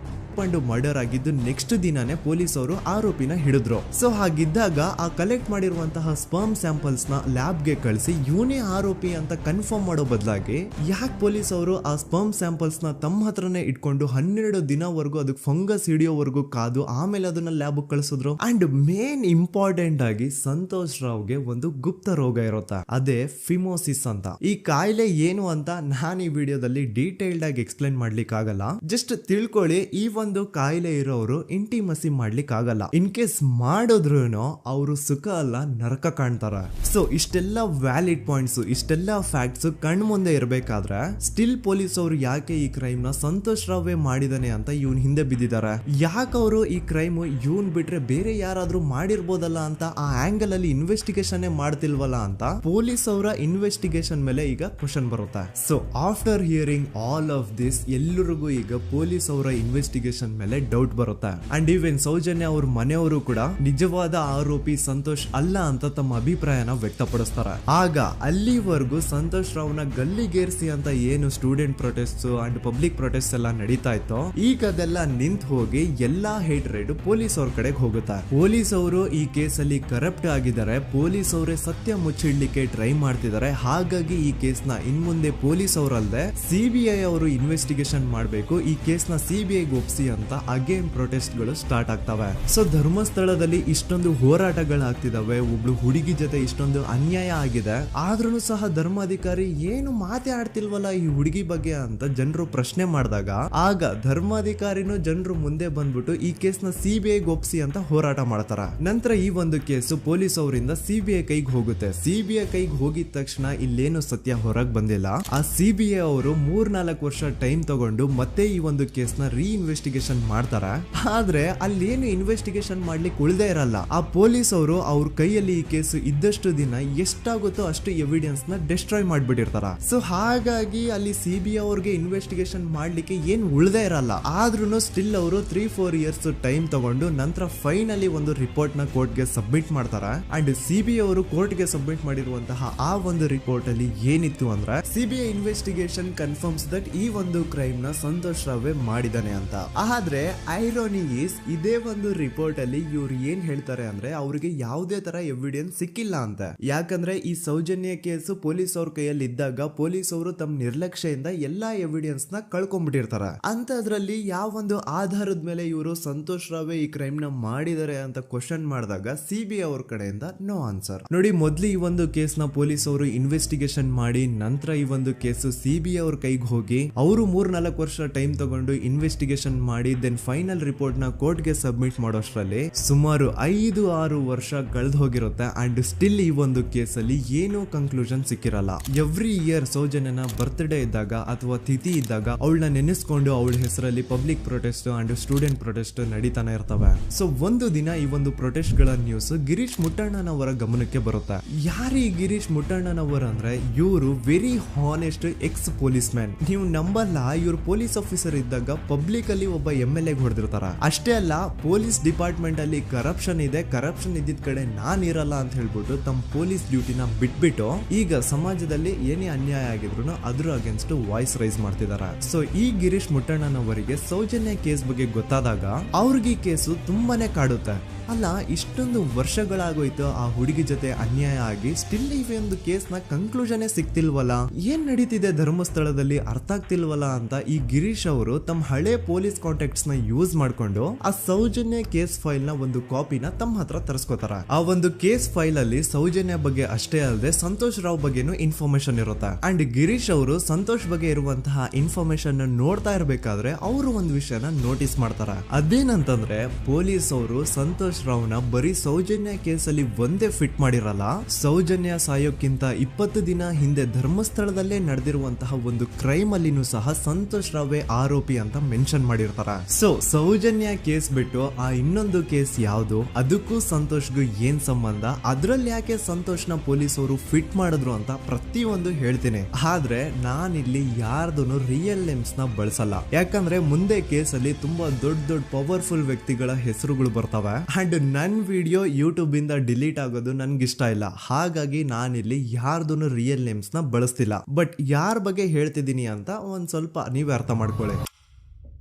ಮರ್ಡರ್ ಆಗಿದ್ದು ನೆಕ್ಸ್ಟ್ ದಿನಾನೇ ಪೊಲೀಸ್ ಅವರು ಆರೋಪಿನ ಹಿಡಿದ್ರು. ಸೊ ಹಾಗಿದ್ದಾಗ ಆ ಕಲೆಕ್ಟ್ ಮಾಡಿರುವಂತಹ ಸ್ಪರ್ಮ್ ಸ್ಯಾಂಪಲ್ಸ್ ನ ಲ್ಯಾಬ್ ಗೆ ಕಳಿಸಿ ಇವನೇ ಆರೋಪಿ ಅಂತ ಕನ್ಫರ್ಮ್ ಮಾಡೋ ಬದಲಾಗಿ ಯಾಕೆ ಪೊಲೀಸ್ ಅವರು ಆ ಸ್ಪರ್ಮ್ ಸ್ಯಾಂಪಲ್ಸ್ ನ ತಮ್ಮ ಹತ್ರನೇ ಇಟ್ಕೊಂಡು 12 ದಿನವರೆಗೂ ಅದಕ್ಕೆ ಫಂಗಸ್ ಹಿಡಿಯೋವರೆಗೂ ಕಾದು ಆಮೇಲೆ ಅದನ್ನ ಲ್ಯಾಬ್ ಕಳಿಸಿದ್ರು. ಅಂಡ್ ಮೇನ್ ಇಂಪಾರ್ಟೆಂಟ್ ಆಗಿ ಸಂತೋಷ್ ರಾವ್ಗೆ ಒಂದು ಗುಪ್ತ ರೋಗ ಇರುತ್ತೆ, ಅದೇ ಫಿಮೋಸಿಸ್ ಅಂತ. ಈ ಕಾಯಿಲೆ ಏನು ಅಂತ ನಾನು ಈ ವಿಡಿಯೋದಲ್ಲಿ ಡೀಟೇಲ್ಡ್ ಆಗಿ ಎಕ್ಸ್ಪ್ಲೈನ್ ಮಾಡ್ಲಿಕ್ಕೆ ಆಗಲ್ಲ. ಜಸ್ಟ್ ತಿಳ್ಕೊಳ್ಳಿ, ಈ ಒಂದು ಕಾಯಿಲೆ ಇರೋರು ಇಂಟಿಮಸಿ ಮಾಡ್ಲಿಕ್ಕೆ ಆಗಲ್ಲ. ಇನ್ ಕೇಸ್ ಮಾಡಿದ್ರು ಅವರು ಸುಖ ಅಲ್ಲ ನರಕ ಕಾಣ್ತಾರ. ಸೊ ಇಷ್ಟೆಲ್ಲ ವ್ಯಾಲಿಡ್ ಪಾಯಿಂಟ್ಸ್, ಇಷ್ಟೆಲ್ಲ ಫ್ಯಾಕ್ಟ್ಸ್ ಕಣ್ ಮುಂದೆ ಇರ್ಬೇಕಾದ್ರೆ ಸ್ಟಿಲ್ ಪೊಲೀಸ್ ಅವರು ಯಾಕೆ ಈ ಕ್ರೈಮ್ ನ ಸಂತೋಷ್ ರಾವ್ ಮಾಡಿದಾನೆ ಅಂತ ಇವನ್ ಹಿಂದೆ ಬಿದ್ದಿದ್ದಾರೆ. ಯಾಕೆ ಅವರು ಈ ಕ್ರೈಮ್ ಇವನ್ ಬಿಟ್ರೆ ಬೇರೆ ಯಾರಾದ್ರೂ ಮಾಡಿರ್ಬೋದಲ್ಲ ಅಂತ ಆ ಆಂಗಲ್ ಅಲ್ಲಿ ಇನ್ವೆಸ್ಟಿಗೇಷನ್ ಮಾಡ್ತಿಲ್ವಲ್ಲ ಅಂತ ಪೊಲೀಸ್ ಅವರ ಇನ್ವೆಸ್ಟಿಗೇಷನ್ ಮೇಲೆ ಈಗ ಕ್ವಶನ್ ಬರುತ್ತೆ. So after hearing all of this, ಎಲ್ಲರಿಗೂ ಈಗ ಪೊಲೀಸ್ ಅವರ ಇನ್ವೆಸ್ಟಿಗೇಷನ್ ಇನ್ವೆಸ್ಟಿಗೇಷನ್ ಮೇಲೆ ಡೌಟ್ ಬರುತ್ತೆ. ಅಂಡ್ ಈವನ್ ಸೌಜನ್ಯ ಅವ್ರ ಮನೆಯವರು ಕೂಡ ನಿಜವಾದ ಆರೋಪಿ ಸಂತೋಷ್ ಅಲ್ಲ ಅಂತ ತಮ್ಮ ಅಭಿಪ್ರಾಯನ ವ್ಯಕ್ತಪಡಿಸ್ತಾರೆ. ಆಗ ಅಲ್ಲಿವರೆಗೂ ಸಂತೋಷ್ ರಾವ್ನ ಗಲ್ಲಿಗೇರಿಸಿ ಅಂತ ಏನು student protest and public protest ಎಲ್ಲ ನಡೀತಾ ಇತ್ತು, ಈಗ ಅದೆಲ್ಲ ನಿಂತ್ ಹೋಗಿ ಎಲ್ಲಾ ಹೇಟ್ ರೇಡ್ ಪೊಲೀಸ್ ಅವ್ರ ಕಡೆಗೆ ಹೋಗುತ್ತೆ. ಪೊಲೀಸ್ ಅವರು ಈ ಕೇಸಲ್ಲಿ ಕರಪ್ಟ್ ಆಗಿದ್ದಾರೆ, ಪೊಲೀಸ್ ಅವರೇ ಸತ್ಯ ಮುಚ್ಚಿಡ್ಲಿಕ್ಕೆ ಟ್ರೈ ಮಾಡ್ತಿದ್ದಾರೆ. ಹಾಗಾಗಿ ಈ ಕೇಸ್ನ ಇನ್ಮುಂದೆ ಪೊಲೀಸ್ ಅವರಲ್ಲದೆ ಸಿಬಿಐ ಅವರು ಇನ್ವೆಸ್ಟಿಗೇಷನ್ ಮಾಡಬೇಕು, ಈ ಕೇಸ್ನ ಸಿಬಿಐಗೆ ಒಪ್ಸಿ ಅಂತ ಅಗೇನ್ ಪ್ರೊಟೆಸ್ಟ್ ಗಳು ಸ್ಟಾರ್ಟ್ ಆಗ್ತವೆ. ಸೊ ಧರ್ಮಸ್ಥಳದಲ್ಲಿ ಇಷ್ಟೊಂದು ಹೋರಾಟಗಳಾಗ್ತಿದಾವೆ, ಒಬ್ಳು ಹುಡುಗಿ ಜೊತೆ ಇಷ್ಟೊಂದು ಅನ್ಯಾಯ ಆಗಿದೆ, ಆದ್ರೂ ಸಹ ಧರ್ಮಾಧಿಕಾರಿ ಏನು ಮಾತೇ ಆಡ್ತಿಲ್ವಲ್ಲ ಈ ಹುಡುಗಿ ಬಗ್ಗೆ ಅಂತ ಜನರು ಪ್ರಶ್ನೆ ಮಾಡಿದಾಗ ಆಗ ಧರ್ಮಾಧಿಕಾರಿನೂ ಜನರು ಮುಂದೆ ಬಂದ್ಬಿಟ್ಟು ಈ ಕೇಸ್ನ ಸಿಬಿಐಗೆ ಒಪ್ಸಿ ಅಂತ ಹೋರಾಟ ಮಾಡ್ತಾರ. ನಂತರ ಈ ಒಂದು ಕೇಸು ಪೊಲೀಸ್ ಅವರಿಂದ ಸಿಬಿಐ ಕೈಗೆ ಹೋಗುತ್ತೆ. ಸಿಬಿಐ ಕೈಗೆ ಹೋಗಿದ ತಕ್ಷಣ ಇಲ್ಲೇನು ಸತ್ಯ ಹೊರಗೆ ಬಂದಿಲ್ಲ. ಆ ಸಿಬಿಐ ಅವರು 3-4 ವರ್ಷ ಟೈಮ್ ತಗೊಂಡು ಮತ್ತೆ ಈ ಒಂದು ಕೇಸ್ನ ಇನ್ವೆಸ್ಟಿಗೇಷನ್ ಮಾಡ್ತಾರ. ಆದ್ರೆ ಅಲ್ಲೇನು ಇನ್ವೆಸ್ಟಿಗೇಷನ್ ಮಾಡ್ಲಿಕ್ಕೆ ಉಳ್ದೇ ಇರಲ್ಲ. ಆ ಪೊಲೀಸ್ ಅವರು ಅವ್ರ ಕೈಯಲ್ಲಿ ಈ ಕೇಸು ಇದ್ದಷ್ಟು ದಿನ ಎಷ್ಟಾಗುತ್ತೋ ಅಷ್ಟು ಎವಿಡೆನ್ಸ್ ನ ಡಿಸ್ಟ್ರಾಯ್ ಮಾಡ್ಬಿಟ್ಟಿರ್ತಾರ. ಸೊ ಹಾಗಾಗಿ ಅಲ್ಲಿ ಸಿಬಿಐ ಅವ್ರಿಗೆ ಇನ್ವೆಸ್ಟಿಗೇಷನ್ ಮಾಡ್ಲಿಕ್ಕೆ ಏನ್ ಉಳ್ದೇ ಇರಲ್ಲ. ಆದ್ರೂ ಸ್ಟಿಲ್ ಅವರು 3-4 ಇಯರ್ಸ್ ಟೈಮ್ ತಗೊಂಡು ನಂತರ ಫೈನಲಿ ಒಂದು ರಿಪೋರ್ಟ್ ನ ಕೋರ್ಟ್ ಗೆ ಸಬ್ಮಿಟ್ ಮಾಡ್ತಾರ. ಅಂಡ್ ಸಿಬಿಐ ಅವರು ಕೋರ್ಟ್ ಗೆ ಸಬ್ಮಿಟ್ ಮಾಡಿರುವಂತಹ ಆ ಒಂದು ರಿಪೋರ್ಟ್ ಅಲ್ಲಿ ಏನಿತ್ತು ಅಂದ್ರೆ ಸಿಬಿಐ ಇನ್ವೆಸ್ಟಿಗೇಷನ್ ಕನ್ಫರ್ಮ್ಸ್ ದಟ್ ಈ ಒಂದು ಕ್ರೈಮ್ ನ ಸಂತೋಷ್ ರಾವ್ ಮಾಡಿದಾನೆ ಅಂತ. ಆದ್ರೆ ಐರಾನಿ ಈಸ್ ಇದೇ ಒಂದು ರಿಪೋರ್ಟ್ ಅಲ್ಲಿ ಇವ್ರು ಏನ್ ಹೇಳ್ತಾರೆ ಅಂದ್ರೆ ಅವ್ರಿಗೆ ಯಾವುದೇ ತರ ಎವಿಡೆನ್ಸ್ ಸಿಕ್ಕಿಲ್ಲ ಅಂತ. ಯಾಕಂದ್ರೆ ಈ ಸೌಜನ್ಯ ಕೇಸು ಪೊಲೀಸ್ ಅವ್ರ ಕೈಯಲ್ಲಿ ಇದ್ದಾಗ ಪೊಲೀಸ್ ಅವರು ತಮ್ಮ ನಿರ್ಲಕ್ಷ್ಯದಿಂದ ಎಲ್ಲಾ ಎವಿಡೆನ್ಸ್ ನ ಕಳ್ಕೊಂಡ್ಬಿಟ್ಟಿರ್ತಾರ. ಅಂತದ್ರಲ್ಲಿ ಯಾವ ಒಂದು ಆಧಾರದ ಮೇಲೆ ಇವರು ಸಂತೋಷ್ ರಾವ್ ಈ ಕ್ರೈಮ್ ನ ಮಾಡಿದ್ದಾರೆ ಅಂತ ಕ್ವಶನ್ ಮಾಡಿದಾಗ ಸಿಬಿಐ ಅವ್ರ ಕಡೆಯಿಂದ ನೋ ಆನ್ಸರ್. ನೋಡಿ, ಮೊದ್ಲು ಈ ಒಂದು ಕೇಸ್ ನ ಪೊಲೀಸ್ ಅವರು ಇನ್ವೆಸ್ಟಿಗೇಷನ್ ಮಾಡಿ ನಂತರ ಈ ಒಂದು ಕೇಸು ಸಿಬಿಐ ಅವ್ರ ಕೈಗೆ ಹೋಗಿ ಅವರು 3-4 ವರ್ಷ ಟೈಮ್ ತಗೊಂಡು ಇನ್ವೆಸ್ಟಿಗೇಷನ್ ಮಾಡಿ ದೆನ್ ಫೈನಲ್ ರಿಪೋರ್ಟ್ ನ ಕೋರ್ಟ್ ಗೆ ಸಬ್ಮಿಟ್ ಮಾಡೋಷ್ಟ್ರಲ್ಲಿ ಸುಮಾರು 5-6 ವರ್ಷ ಕಳೆದು ಹೋಗಿರುತ್ತೆ. ಅಂಡ್ ಸ್ಟಿಲ್ ಈ ಒಂದು ಕೇಸಲ್ಲಿ ಏನೂ ಕನ್ಕ್ಲೂಷನ್ ಸಿಕ್ಕಿರಲ್ಲ. ಎವ್ರಿ ಇಯರ್ ಸೌಜನ್ಯನ ಬರ್ತ್ಡೇ ಇದ್ದಾಗ ಅಥವಾ ತಿಥಿ ಇದ್ದಾಗ ಅವಳನ್ನ ನೆನೆಸ್ಕೊಂಡು ಅವಳ ಹೆಸರಲ್ಲಿ public protest and student protest ನಡೀತಾನೆ ಇರ್ತವೆ. ಸೊ ಒಂದು ದಿನ ಈ ಒಂದು ಪ್ರೊಟೆಸ್ಟ್ ಗಳ ನ್ಯೂಸ್ ಗಿರೀಶ್ ಮುಟ್ಟಣ್ಣನವರ ಗಮನಕ್ಕೆ ಬರುತ್ತೆ. ಯಾರು ಈ ಗಿರೀಶ್ ಮುಟ್ಟಣ್ಣನವರ ಅಂದ್ರೆ ಇವರು very honest X police man. ನೀವು ನಂಬಲ್ಲ, ಇವ್ರು ಪೊಲೀಸ್ ಆಫೀಸರ್ ಇದ್ದಾಗ ಪಬ್ಲಿಕ್ ಅಲ್ಲಿ ಒಬ್ಬ MLA ಹೊಡೆದಿರ್ತಾರ. ಅಷ್ಟೇ ಅಲ್ಲ, ಪೊಲೀಸ್ ಡಿಪಾರ್ಟ್ಮೆಂಟ್ ಅಲ್ಲಿ ಕರಪ್ಷನ್ ಇದೆ, ಕರಪ್ಷನ್ ಇದ್ದಿದ್ ಕಡೆ ನಾನ್ ಇರಲ್ಲ ಅಂತ ಹೇಳ್ಬಿಟ್ಟು ತಮ್ಮ ಪೊಲೀಸ್ ಡ್ಯೂಟಿನ ಬಿಟ್ಬಿಟ್ಟು ಈಗ ಸಮಾಜದಲ್ಲಿ ಏನೇ ಅನ್ಯಾಯ ಆಗಿದ್ರು ಅದ್ರ ಅಗೇನ್ಸ್ಟ್ ವಾಯ್ಸ್ ರೈಸ್ ಮಾಡ್ತಿದಾರೆ. ಸೊ ಈ ಗಿರೀಶ್ ಮುಟ್ಟಣ್ಣನವರಿಗೆ ಸೌಜನ್ಯ ಕೇಸ್ ಬಗ್ಗೆ ಗೊತ್ತಾದಾಗ ಅವ್ರಿಗೆ ಈ ಕೇಸು ತುಂಬಾನೇ ಕಾಡುತ್ತೆ. ಅಲ್ಲ, ಇಷ್ಟೊಂದು ವರ್ಷಗಳಾಗೋಯ್ತು ಆ ಹುಡುಗಿ ಜೊತೆ ಅನ್ಯಾಯ ಆಗಿ, ಸ್ಟಿಲ್ ಈ ಒಂದು ಕೇಸ್ ನ ಕನ್ಕ್ಲೂಷನ್ ಸಿಕ್ತಿಲ್ವಲ್ಲ, ಏನ್ ನಡೀತಿದೆ ಧರ್ಮಸ್ಥಳದಲ್ಲಿ ಅರ್ಥ ಆಗ್ತಿಲ್ವಲ್ಲ ಅಂತ ಈ ಗಿರೀಶ್ ಅವರು ತಮ್ಮ ಹಳೆ ಪೊಲೀಸ್ ಕಾಂಟ್ಯಾಕ್ಟ್ಸ್ ನ ಯೂಸ್ ಮಾಡ್ಕೊಂಡು ಆ ಸೌಜನ್ಯ ಕೇಸ್ ಫೈಲ್ ನ ಒಂದು ಕಾಪಿನ ತಮ್ಮ ಹತ್ರ ತರಿಸ್ಕೋತಾರ. ಆ ಒಂದು ಕೇಸ್ ಫೈಲ್ ಅಲ್ಲಿ ಸೌಜನ್ಯ ಬಗ್ಗೆ ಅಷ್ಟೇ ಅಲ್ಲದೆ ಸಂತೋಷ್ ರಾವ್ ಬಗ್ಗೆನೂ ಇನ್ಫಾರ್ಮೇಶನ್ ಇರುತ್ತೆ. ಅಂಡ್ ಗಿರೀಶ್ ಅವರು ಸಂತೋಷ್ ಬಗ್ಗೆ ಇರುವಂತಹ ಇನ್ಫಾರ್ಮೇಶನ್ ನೋಡ್ತಾ ಇರ್ಬೇಕಾದ್ರೆ ಅವರು ಒಂದು ವಿಷಯನ ನೋಟಿಸ್ ಮಾಡ್ತಾರ. ಅದೇನಂತಂದ್ರೆ ಪೊಲೀಸ್ ಅವರು ಸಂತೋಷ್ ರಾವ್ನ ಬರೀ ಸೌಜನ್ಯ ಕೇಸಲ್ಲಿ ಒಂದೇ ಫಿಟ್ ಮಾಡಿರಲ್ಲ, ಸೌಜನ್ಯ ಸಾಯೋಕ್ಕಿಂತ 20 ದಿನ ಹಿಂದೆ ಧರ್ಮಸ್ಥಳದಲ್ಲೇ ನಡೆದಿರುವಂತಹ ಒಂದು ಕ್ರೈಮ್ ಅಲ್ಲಿನೂ ಸಹ ಸಂತೋಷ್ ರಾವೇ ಆರೋಪಿ ಅಂತ ಮೆನ್ಷನ್ ಮಾಡಿರ್ತಾರ. ಸೊ ಸೌಜನ್ಯ ಕೇಸ್ ಬಿಟ್ಟು ಆ ಇನ್ನೊಂದು ಕೇಸ್ ಯಾವುದು, ಅದಕ್ಕೂ ಸಂತೋಷ್ಗೂ ಏನ್ ಸಂಬಂಧ, ಅದ್ರಲ್ಲಿ ಯಾಕೆ ಸಂತೋಷ್ನ ಪೊಲೀಸ್ ಅವರು ಫಿಟ್ ಮಾಡಿದ್ರು ಅಂತ ಪ್ರತಿಯೊಂದು ಹೇಳ್ತೀನಿ. ಆದ್ರೆ ನಾನಿಲ್ಲಿ ಯಾರ್ದೂ ರಿಯಲ್ ನೇಮ್ಸ್ ನ ಬಳಸಲ್ಲ. ಯಾಕಂದ್ರೆ ಮುಂದೆ ಕೇಸಲ್ಲಿ ತುಂಬಾ ದೊಡ್ಡ ಪವರ್ಫುಲ್ ವ್ಯಕ್ತಿಗಳ ಹೆಸರುಗಳು ಬರ್ತವೆ. ಅಂಡ್ ನನ್ ವಿಡಿಯೋ ಯೂಟ್ಯೂಬ್ ಇಂದ ಡಿಲೀಟ್ ಆಗೋದು ನನ್ಗೆ ಇಷ್ಟ ಇಲ್ಲ. ಹಾಗಾಗಿ ನಾನಿಲ್ಲಿ ಯಾರ್ದು ರಿಯಲ್ ನೇಮ್ಸ್ ನ ಬಳಸ್ತಿಲ್ಲ. ಬಟ್ ಯಾರ ಬಗ್ಗೆ ಹೇಳ್ತಿದ್ದೀನಿ ಅಂತ ಒಂದ್ ಸ್ವಲ್ಪ ನೀವೇ ಅರ್ಥ ಮಾಡ್ಕೊಳ್ಳಿ.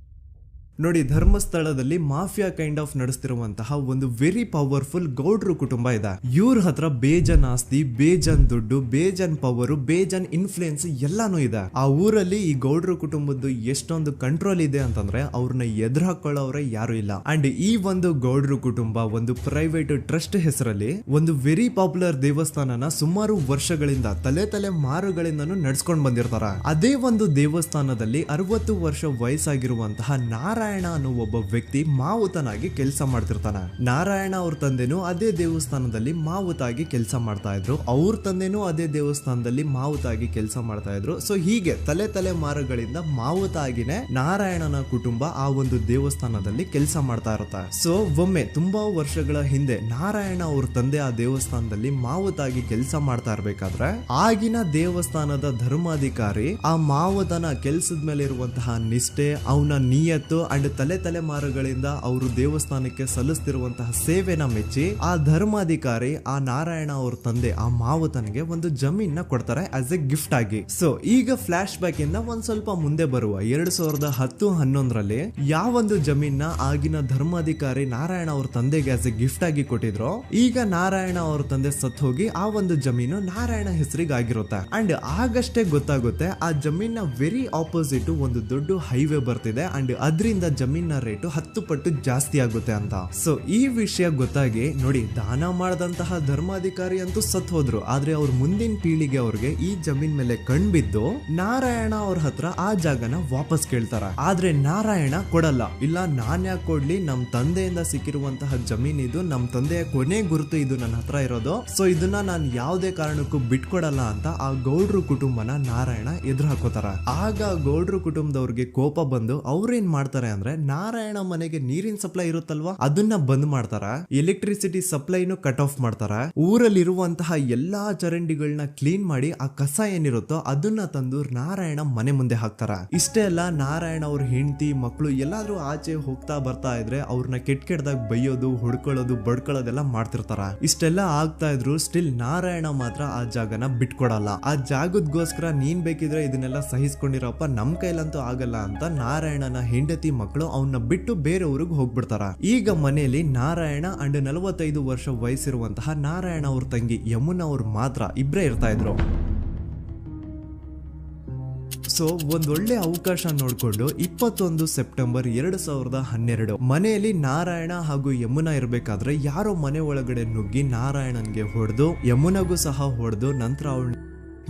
ನೋಡಿ, ಧರ್ಮಸ್ಥಳದಲ್ಲಿ ಮಾಫಿಯಾ ಕೈಂಡ್ ಆಫ್ ನಡೆಸ್ತಿರುವಂತಹ ಒಂದು ವೆರಿ ಪವರ್ಫುಲ್ ಗೌಡ್ರು ಕುಟುಂಬ ಇದೆ. ಇವ್ರ ಹತ್ರ ಬೇಜನ್ ಆಸ್ತಿ, ಬೇಜನ್ ದುಡ್ಡು, ಬೇಜನ್ ಪವರ್, ಬೇಜನ್ ಇನ್ಫ್ಲೂಯೆನ್ಸ್ ಎಲ್ಲಾನು ಇದೆ. ಆ ಊರಲ್ಲಿ ಈ ಗೌಡ್ರು ಕುಟುಂಬದ್ದು ಎಷ್ಟೊಂದು ಕಂಟ್ರೋಲ್ ಇದೆ ಅಂತಂದ್ರೆ ಅವ್ರನ್ನ ಎದುರು ಹಾಕೊಳ್ಳೋರೆ ಯಾರು ಇಲ್ಲ. ಅಂಡ್ ಈ ಒಂದು ಗೌಡ್ರು ಕುಟುಂಬ ಒಂದು ಪ್ರೈವೇಟ್ ಟ್ರಸ್ಟ್ ಹೆಸರಲ್ಲಿ ಒಂದು ವೆರಿ ಪಾಪ್ಯುಲರ್ ದೇವಸ್ಥಾನನ ಸುಮಾರು ವರ್ಷಗಳಿಂದ ತಲೆ ಮಾರುಗಳಿಂದನೂ ನಡ್ಸ್ಕೊಂಡ್ ಬಂದಿರ್ತಾರ. ಅದೇ ಒಂದು ದೇವಸ್ಥಾನದಲ್ಲಿ 60 ವರ್ಷ ವಯಸ್ಸಾಗಿರುವಂತಹ ನಾರಾಯಣ ಅನ್ನೋ ಒಬ್ಬ ವ್ಯಕ್ತಿ ಮಾವುತನಾಗಿ ಕೆಲಸ ಮಾಡ್ತಿರ್ತಾನೆ. ನಾರಾಯಣ ಅವ್ರ ತಂದೆನೂ ಅದೇ ದೇವಸ್ಥಾನದಲ್ಲಿ ಮಾವುತಾಗಿ ಕೆಲಸ ಮಾಡ್ತಾ ಇದ್ರು, ಅವ್ರ ತಂದೆನೂ ಅದೇ ದೇವಸ್ಥಾನದಲ್ಲಿ ಮಾವುತಾಗಿ ಕೆಲಸ ಮಾಡ್ತಾ ಇದ್ರು. ಸೊ ಹೀಗೆ ತಲೆ ಮಾರುಗಳಿಂದ ಮಾವುತ ಆಗಿನೇ ನಾರಾಯಣನ ಕುಟುಂಬ ಆ ಒಂದು ದೇವಸ್ಥಾನದಲ್ಲಿ ಕೆಲಸ ಮಾಡ್ತಾ ಇರುತ್ತೆ. ಸೊ ಒಮ್ಮೆ ತುಂಬಾ ವರ್ಷಗಳ ಹಿಂದೆ ನಾರಾಯಣ ಅವ್ರ ತಂದೆ ಆ ದೇವಸ್ಥಾನದಲ್ಲಿ ಮಾವುತಾಗಿ ಕೆಲಸ ಮಾಡ್ತಾ ಇರ್ಬೇಕಾದ್ರೆ ಆಗಿನ ದೇವಸ್ಥಾನದ ಧರ್ಮಾಧಿಕಾರಿ ಆ ಮಾವುತನ ಕೆಲ್ಸದ ಮೇಲೆ ಇರುವಂತಹ ನಿಷ್ಠೆ, ಅವನ ನಿಯತ್ತು ಅಂಡ್ ತಲೆಮಾರುಗಳಿಂದ ಅವರು ದೇವಸ್ಥಾನಕ್ಕೆ ಸಲ್ಲಿಸ್ತಿರುವಂತಹ ಸೇವೆನ ಮೆಚ್ಚಿ ಆ ಧರ್ಮಾಧಿಕಾರಿ ಆ ನಾರಾಯಣ ಅವ್ರ ತಂದೆ ಆ ಮಾವುತನಿಗೆ ಒಂದು ಜಮೀನ ಕೊಡ್ತಾರೆ ಆಸ್ ಎ ಗಿಫ್ಟ್ ಆಗಿ. ಸೊ ಈಗ ಫ್ಲಾಶ್ ಬ್ಯಾಕ್ ಇಂದ ಒಂದ್ ಸ್ವಲ್ಪ ಮುಂದೆ ಬರುವ 2010-11ರಲ್ಲಿ ಯಾವೊಂದು ಜಮೀನ ಆಗಿನ ಧರ್ಮಾಧಿಕಾರಿ ನಾರಾಯಣ ಅವ್ರ ತಂದೆಗೆ ಆಸ್ ಎ ಗಿಫ್ಟ್ ಆಗಿ ಕೊಟ್ಟಿದ್ರು, ಈಗ ನಾರಾಯಣ ಅವ್ರ ತಂದೆ ಸತ್ ಹೋಗಿ ಆ ಒಂದು ಜಮೀನು ನಾರಾಯಣ ಹೆಸರಿಗೆ ಆಗಿರುತ್ತೆ. ಅಂಡ್ ಆಗಷ್ಟೇ ಗೊತ್ತಾಗುತ್ತೆ ಆ ಜಮೀನ ವೆರಿ ಆಪೋಸಿಟ್ ಒಂದು ದೊಡ್ಡ ಹೈವೇ ಬರ್ತಿದೆ ಅಂಡ್ ಅದರಿಂದ ಜಮೀನ ರೇಟು 10 ಪಟ್ಟು ಜಾಸ್ತಿ ಆಗುತ್ತೆ ಅಂತ. ಸೊ ಈ ವಿಷಯ ಗೊತ್ತಾಗಿ ನೋಡಿ ದಾನ ಮಾಡದಂತಹ ಧರ್ಮಾಧಿಕಾರಿ ಅಂತೂ ಸತ್ ಹೋದ್ರು, ಆದ್ರೆ ಅವ್ರ ಮುಂದಿನ ಪೀಳಿಗೆ ಅವ್ರಿಗೆ ಈ ಜಮೀನ್ ಮೇಲೆ ಕಣ್ಬಿದ್ದು ನಾರಾಯಣ ಅವ್ರ ಹತ್ರ ಆ ಜಾಗನ ವಾಪಸ್ ಕೇಳ್ತಾರ. ಆದ್ರೆ ನಾರಾಯಣ ಕೊಡಲ್ಲ. ಇಲ್ಲ ನಾನ್ ಯಾಕೆ ಕೊಡ್ಲಿ, ನಮ್ ತಂದೆಯಿಂದ ಸಿಕ್ಕಿರುವಂತಹ ಜಮೀನ್ ಇದು, ನಮ್ ತಂದೆಯ ಕೊನೆ ಗುರುತು ಇದು ನನ್ನ ಹತ್ರ ಇರೋದು, ಸೊ ಇದನ್ನ ನಾನ್ ಯಾವುದೇ ಕಾರಣಕ್ಕೂ ಬಿಟ್ಕೊಡಲ್ಲ ಅಂತ ಆ ಗೌಡ್ರು ಕುಟುಂಬನ ನಾರಾಯಣ ಎದುರು ಹಾಕೋತಾರ. ಆಗ ಗೌಡ್ರು ಕುಟುಂಬದವ್ರಿಗೆ ಕೋಪ ಬಂದು ಅವ್ರೇನ್ ಮಾಡ್ತಾರೆ ಅಂದ್ರೆ ನಾರಾಯಣ ಮನೆಗೆ ನೀರಿನ ಸಪ್ಲೈ ಇರುತ್ತಲ್ವಾ ಅದನ್ನ ಬಂದ್ ಮಾಡ್ತಾರ, ಎಲೆಕ್ಟ್ರಿಸಿಟಿ ಸಪ್ಲೈನು ಕಟ್ ಆಫ್ ಮಾಡ್ತಾರ, ಊರಲ್ಲಿರುವಂತಹ ಎಲ್ಲಾ ಚರಂಡಿಗಳನ್ನ ಕ್ಲೀನ್ ಮಾಡಿ ಆ ಕಸ ಏನಿರುತ್ತೋ ಅದನ್ನ ತಂದು ನಾರಾಯಣ ಮನೆ ಮುಂದೆ ಹಾಕ್ತಾರ. ಇಷ್ಟೇ ಅಲ್ಲ, ನಾರಾಯಣ ಅವ್ರ ಹೆಂಡತಿ ಮಕ್ಕಳು ಎಲ್ಲಾದ್ರೂ ಆಚೆ ಹೋಗ್ತಾ ಬರ್ತಾ ಇದ್ರೆ ಅವ್ರನ್ನ ಕೆಟ್ಟದಾಗ ಬೈಯೋದು, ಹೊಡ್ಕೊಳ್ಳೋದು, ಬಡ್ಕೊಳ್ಳೋದೆಲ್ಲ ಮಾಡ್ತಿರ್ತಾರ. ಇಷ್ಟೆಲ್ಲ ಆಗ್ತಾ ಇದ್ರು ಸ್ಟಿಲ್ ನಾರಾಯಣ ಮಾತ್ರ ಆ ಜಾಗನ ಬಿಟ್ಕೊಡಲ್ಲ. ಆ ಜಾಗದಗೋಸ್ಕರ ನೀನ್ ಬೇಕಿದ್ರೆ ಇದನ್ನೆಲ್ಲ ಸಹಿಸ್ಕೊಂಡಿರಪ್ಪ, ನಮ್ ಕೈಲಂತೂ ಆಗಲ್ಲ ಅಂತ ನಾರಾಯಣನ ಹೆಂಡತಿ ಮಕ್ಕಳು ಅವನ್ನ ಬಿಟ್ಟು ಬೇರೆ ಊರಿಗೆ ಹೋಗ್ಬಿಡ್ತಾರ. ಈಗ ಮನೆಯಲ್ಲಿ ನಾರಾಯಣ ಅಂಡ್ 45 ವರ್ಷ ವಯಸ್ಸಿರುವಂತಹ ನಾರಾಯಣ ಅವ್ರ ತಂಗಿ ಯಮುನಾ ಅವ್ರು ಮಾತ್ರ ಇಬ್ರೇ ಇರ್ತಾ ಇದ್ರು. ಸೊ ಒಂದೊಳ್ಳೆ ಅವಕಾಶ ನೋಡ್ಕೊಂಡು 21 ಸೆಪ್ಟೆಂಬರ್ 2012 ಮನೆಯಲ್ಲಿ ನಾರಾಯಣ ಹಾಗೂ ಯಮುನಾ ಇರ್ಬೇಕಾದ್ರೆ ಯಾರೋ ಮನೆ ಒಳಗಡೆ ನುಗ್ಗಿ ನಾರಾಯಣನ್ಗೆ ಹೊಡೆದು ಯಮುನಾಗೂ ಸಹ ಹೊಡೆದು ನಂತರ ಅವಳು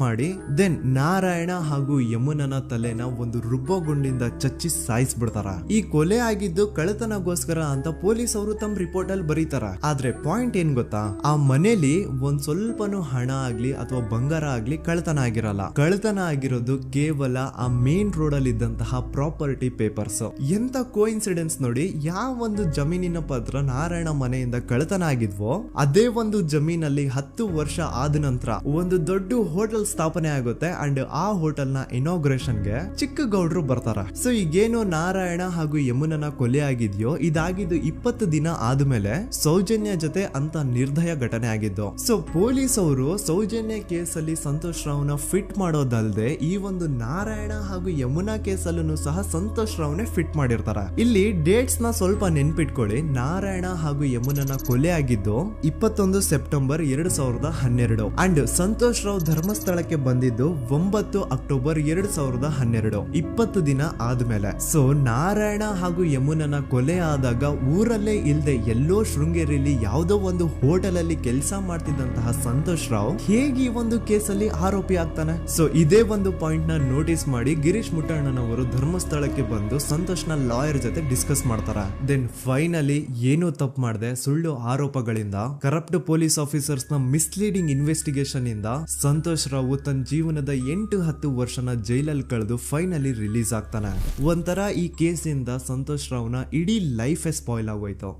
ಮಾಡಿ ದೆನ್ ನಾರಾಯಣ ಹಾಗೂ ಯಮುನನ ತಲೆನ ಒಂದು ರುಬ್ಬಗುಂಡಿಂದ ಚಚ್ಚಿ ಸಾಯಿಸ್ಬಿಡ್ತಾರ. ಈ ಕೊಲೆ ಆಗಿದ್ದು ಕಳ್ಳತನಗೋಸ್ಕರ ಅಂತ ಪೊಲೀಸ್ ಅವರು ತಮ್ಮ ರಿಪೋರ್ಟ್ ಅಲ್ಲಿ ಬರೀತಾರ. ಆದ್ರೆ ಪಾಯಿಂಟ್ ಏನ್ ಗೊತ್ತಾ, ಆ ಮನೇಲಿ ಒಂದ್ ಸ್ವಲ್ಪನೂ ಹಣ ಆಗ್ಲಿ ಅಥವಾ ಬಂಗಾರ ಆಗ್ಲಿ ಕಳ್ಳತನ ಆಗಿರಲ್ಲ. ಕಳ್ಳತನ ಆಗಿರೋದು ಕೇವಲ ಆ ಮೇನ್ ರೋಡ್ ಅಲ್ಲಿ ಇದ್ದಂತಹ ಪ್ರಾಪರ್ಟಿ ಪೇಪರ್ಸ್. ಎಂತ ಕೋಇನ್ಸಿಡೆನ್ಸ್ ನೋಡಿ, ಯಾವ ಒಂದು ಜಮೀನಿನ ಪತ್ರ ನಾರಾಯಣ ಮನೆಯಿಂದ ಕಳ್ಳತನ ಆಗಿದ್ವೋ ಅದೇ ಒಂದು ಜಮೀನಲ್ಲಿ 10 ವರ್ಷ ಆದ ನಂತರ ಒಂದು ದೊಡ್ಡ ಹೋಟೆಲ್ ಸ್ಥಾಪನೆ ಆಗುತ್ತೆ ಅಂಡ್ ಆ ಹೋಟೆಲ್ ನ ಇನಾಗ್ರೇಷನ್ ಗೆ ಚಿಕ್ಕ ಗೌಡ್ರು ಬರ್ತಾರ. ಸೊ ಈಗೇನು ನಾರಾಯಣ ಹಾಗೂ ಯಮುನನ ಕೊಲೆ ಆಗಿದ್ಯೋ ಇದಾಗಿದ್ದು 20 ದಿನ ಆದ್ಮೇಲೆ ಸೌಜನ್ಯ ಜೊತೆ ಅಂತ ನಿರ್ದಯ ಘಟನೆ ಆಗಿದ್ದು. ಸೊ ಪೊಲೀಸ್ ಅವರು ಸೌಜನ್ಯ ಕೇಸಲ್ಲಿ ಸಂತೋಷ್ ರಾವ್ನ ಫಿಟ್ ಮಾಡೋದಲ್ದೆ ಈ ಒಂದು ನಾರಾಯಣ ಹಾಗೂ ಯಮುನಾ ಕೇಸಲ್ಲೂ ಸಹ ಸಂತೋಷ್ ರಾವ್ನೆ ಫಿಟ್ ಮಾಡಿರ್ತಾರ. ಇಲ್ಲಿ ಡೇಟ್ಸ್ ನ ಸ್ವಲ್ಪ ನೆನ್ಪಿಟ್ಕೊಳ್ಳಿ. ನಾರಾಯಣ ಹಾಗೂ ಯಮುನನ ಕೊಲೆ ಆಗಿದ್ದು 21 ಸೆಪ್ಟೆಂಬರ್ 2012 ಅಂಡ್ ಸಂತೋಷ್ ರಾವ್ ಧರ್ಮಸ್ಥಳ ಬಂದಿದ್ದು 9 ಅಕ್ಟೋಬರ್ 2012, 20 ದಿನ ಆದ್ಮೇಲೆ. ಸೊ ನಾರಾಯಣ ಹಾಗೂ ಯಮುನನ ಕೊಲೆ ಆದಾಗ ಊರಲ್ಲೇ ಇಲ್ದೆ ಎಲ್ಲೋ ಶೃಂಗೇರಿಯಲ್ಲಿ ಯಾವುದೋ ಒಂದು ಹೋಟೆಲ್ ಅಲ್ಲಿ ಕೆಲಸ ಮಾಡ್ತಿದ್ದಂತಹ ಸಂತೋಷ್ ರಾವ್ ಹೇಗೆ ಈ ಒಂದು ಕೇಸಲ್ಲಿ ಆರೋಪಿ ಆಗ್ತಾನೆ? ಸೊ ಇದೇ ಒಂದು ಪಾಯಿಂಟ್ ನ ನೋಟಿಸ್ ಮಾಡಿ ಗಿರೀಶ್ ಮುಟ್ಟಣ್ಣನವರು ಧರ್ಮಸ್ಥಳಕ್ಕೆ ಬಂದು ಸಂತೋಷ್ ನ ಲಾಯರ್ ಜೊತೆ ಡಿಸ್ಕಸ್ ಮಾಡ್ತಾರ. ದೆನ್ ಫೈನಲಿ ಏನೋ ತಪ್ಪು ಮಾಡದೆ ಸುಳ್ಳು ಆರೋಪಗಳಿಂದ ಕರಪ್ಟ್ ಪೊಲೀಸ್ ಆಫೀಸರ್ಸ್ ನ ಮಿಸ್ಲೀಡಿಂಗ್ ಇನ್ವೆಸ್ಟಿಗೇಷನ್ ಇಂದ ಸಂತೋಷ್ ರಾವ್ ತನ್ನ ಜೀವನದ 8-10 ವರ್ಷನ ಜೈಲಲ್ಲಿ ಕಳೆದು ಫೈನಲಿ ರಿಲೀಸ್ ಆಗ್ತಾನೆ. ಒಂಥರ ಈ ಕೇಸಿಂದ ಸಂತೋಷ್ ರಾವ್ನ ಇಡೀ ಲೈಫೇ ಸ್ಪಾಯ್ಲ್ ಆಗೋಯ್ತು.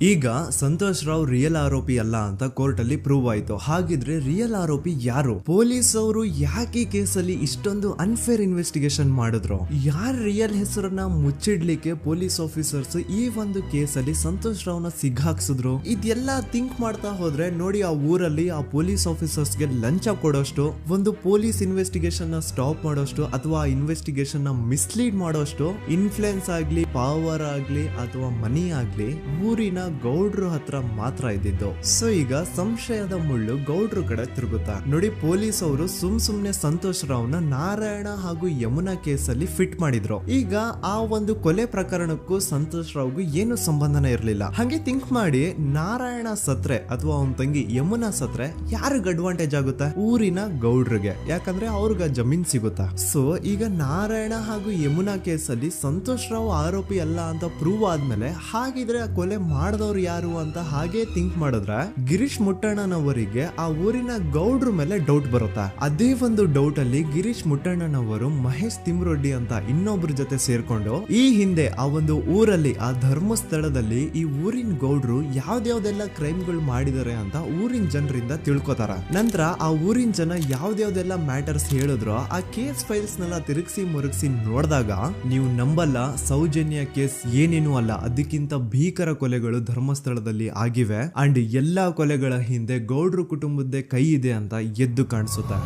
ಈಗ ಸಂತೋಷ್ ರಾವ್ ರಿಯಲ್ ಆರೋಪಿ ಅಲ್ಲ ಅಂತ ಕೋರ್ಟ್ ಅಲ್ಲಿ ಪ್ರೂವ್ ಆಯ್ತು. ಹಾಗಿದ್ರೆ ರಿಯಲ್ ಆರೋಪಿ ಯಾರು? ಪೊಲೀಸ್ ಅವರು ಯಾಕೆ ಕೇಸಲ್ಲಿ ಇಷ್ಟೊಂದು ಅನ್ಫೇರ್ ಇನ್ವೆಸ್ಟಿಗೇಷನ್ ಮಾಡಿದ್ರು? ಯಾರ ರಿಯಲ್ ಹೆಸರನ್ನ ಮುಚ್ಚಿಡ್ಲಿಕ್ಕೆ ಪೊಲೀಸ್ ಆಫೀಸರ್ಸ್ ಈ ಒಂದು ಕೇಸಲ್ಲಿ ಸಂತೋಷ್ ರಾವ್ನ ಸಿಗ್ಹಾಕ್ಸಿದ್ರು? ಇದೆಲ್ಲ ಥಿಂಕ್ ಮಾಡ್ತಾ ಹೋದ್ರೆ ನೋಡಿ ಆ ಊರಲ್ಲಿ ಆ ಪೊಲೀಸ್ ಆಫೀಸರ್ಸ್ಗೆ ಲಂಚ ಕೊಡೋಷ್ಟು, ಒಂದು ಪೊಲೀಸ್ ಇನ್ವೆಸ್ಟಿಗೇಷನ್ ನ ಸ್ಟಾಪ್ ಮಾಡೋಷ್ಟು ಅಥವಾ ಇನ್ವೆಸ್ಟಿಗೇಷನ್ ನ ಮಿಸ್ಲೀಡ್ ಮಾಡೋಷ್ಟು ಇನ್ಫ್ಲುಯೆನ್ಸ್ ಆಗ್ಲಿ, ಪವರ್ ಆಗ್ಲಿ ಅಥವಾ ಮನಿ ಆಗ್ಲಿ ಊರಿನ ಗೌಡ್ರು ಹತ್ರ ಮಾತ್ರ ಇದ್ದಿದ್ದು. ಸೊ ಈಗ ಸಂಶಯದ ಮುಳ್ಳು ಗೌಡ್ರು ಕಡೆ ತಿರುಗುತ್ತಾ. ನೋಡಿ ಪೊಲೀಸ್ ಅವರು ಸುಮ್ನೆ ಸಂತೋಷ್ ರಾವ್ನ ನಾರಾಯಣ ಹಾಗೂ ಯಮುನಾ ಕೇಸಲ್ಲಿ ಫಿಟ್ ಮಾಡಿದ್ರು. ಈಗ ಆ ಒಂದು ಕೊಲೆ ಪ್ರಕರಣಕ್ಕೂ ಸಂತೋಷ್ ರಾವ್ಗೂ ಏನು ಸಂಬಂಧನ ಇರ್ಲಿಲ್ಲ. ಹಂಗೆ ಥಿಂಕ್ ಮಾಡಿ ನಾರಾಯಣ ಸತ್ರೆ ಅಥವಾ ಅವನ ತಂಗಿ ಯಮುನಾ ಸತ್ರೆ ಯಾರಿಗ ಅಡ್ವಾಂಟೇಜ್ ಆಗುತ್ತೆ? ಊರಿನ ಗೌಡ್ರಿಗೆ, ಯಾಕಂದ್ರೆ ಅವ್ರಿಗ ಜಮೀನ್ ಸಿಗುತ್ತಾ. ಸೊ ಈಗ ನಾರಾಯಣ ಹಾಗೂ ಯಮುನಾ ಕೇಸಲ್ಲಿ ಸಂತೋಷ್ ರಾವ್ ಆರೋಪಿ ಅಲ್ಲ ಅಂತ ಪ್ರೂವ್ ಆದ್ಮೇಲೆ ಹಾಗಿದ್ರೆ ಆ ಕೊಲೆ ಮಾಡ್ದವ್ರು ಯಾರು ಅಂತ ಹಾಗೆ ಥಿಂಕ್ ಮಾಡಿದ್ರೆ ಗಿರೀಶ್ ಮುಟ್ಟಣ್ಣನವರಿಗೆ ಆ ಊರಿನ ಗೌಡ್ರ ಮೇಲೆ ಡೌಟ್ ಬರುತ್ತೆ. ಅದೇ ಒಂದು ಡೌಟ್ ಅಲ್ಲಿ ಗಿರೀಶ್ ಮುಟ್ಟಣ್ಣನವರು ಮಹೇಶ್ ತಿಮ್ರೊಡ್ಡಿ ಅಂತ ಇನ್ನೊಬ್ರ ಜೊತೆ ಸೇರ್ಕೊಂಡು ಈ ಹಿಂದೆ ಆ ಒಂದು ಊರಲ್ಲಿ ಆ ಧರ್ಮಸ್ಥಳದಲ್ಲಿ ಈ ಊರಿನ ಗೌಡ್ರು ಯಾವ್ದಾವ್ದೆಲ್ಲ ಕ್ರೈಮ್ಗಳು ಮಾಡಿದಾರೆ ಅಂತ ಊರಿನ ಜನರಿಂದ ತಿಳ್ಕೊತಾರ. ನಂತರ ಆ ಊರಿನ ಜನ ಯಾವ್ದಾವ್ದೆಲ್ಲ ಮ್ಯಾಟರ್ಸ್ ಹೇಳಿದ್ರು ಆ ಕೇಸ್ ಫೈಲ್ಸ್ ನೆಲ್ಲ ತಿರುಗಿಸಿ ಮುರುಗಿಸಿ ನೋಡಿದಾಗ ನೀವು ನಂಬಲ್ಲ, ಸೌಜನ್ಯ ಕೇಸ್ ಏನೇನು ಅಲ್ಲ, ಅದಕ್ಕಿಂತ ಭೀಕರ ಕೊಲೆಗಳು ಧರ್ಮಸ್ಥಳದಲ್ಲಿ ಆಗಿವೆ ಅಂಡ್ ಎಲ್ಲಾ ಕೊಲೆಗಳ ಹಿಂದೆ ಗೌಡ್ರು ಕುಟುಂಬದ್ದೇ ಕೈ ಇದೆ ಅಂತ ಎದ್ದು ಕಾಣಿಸುತ್ತೆ.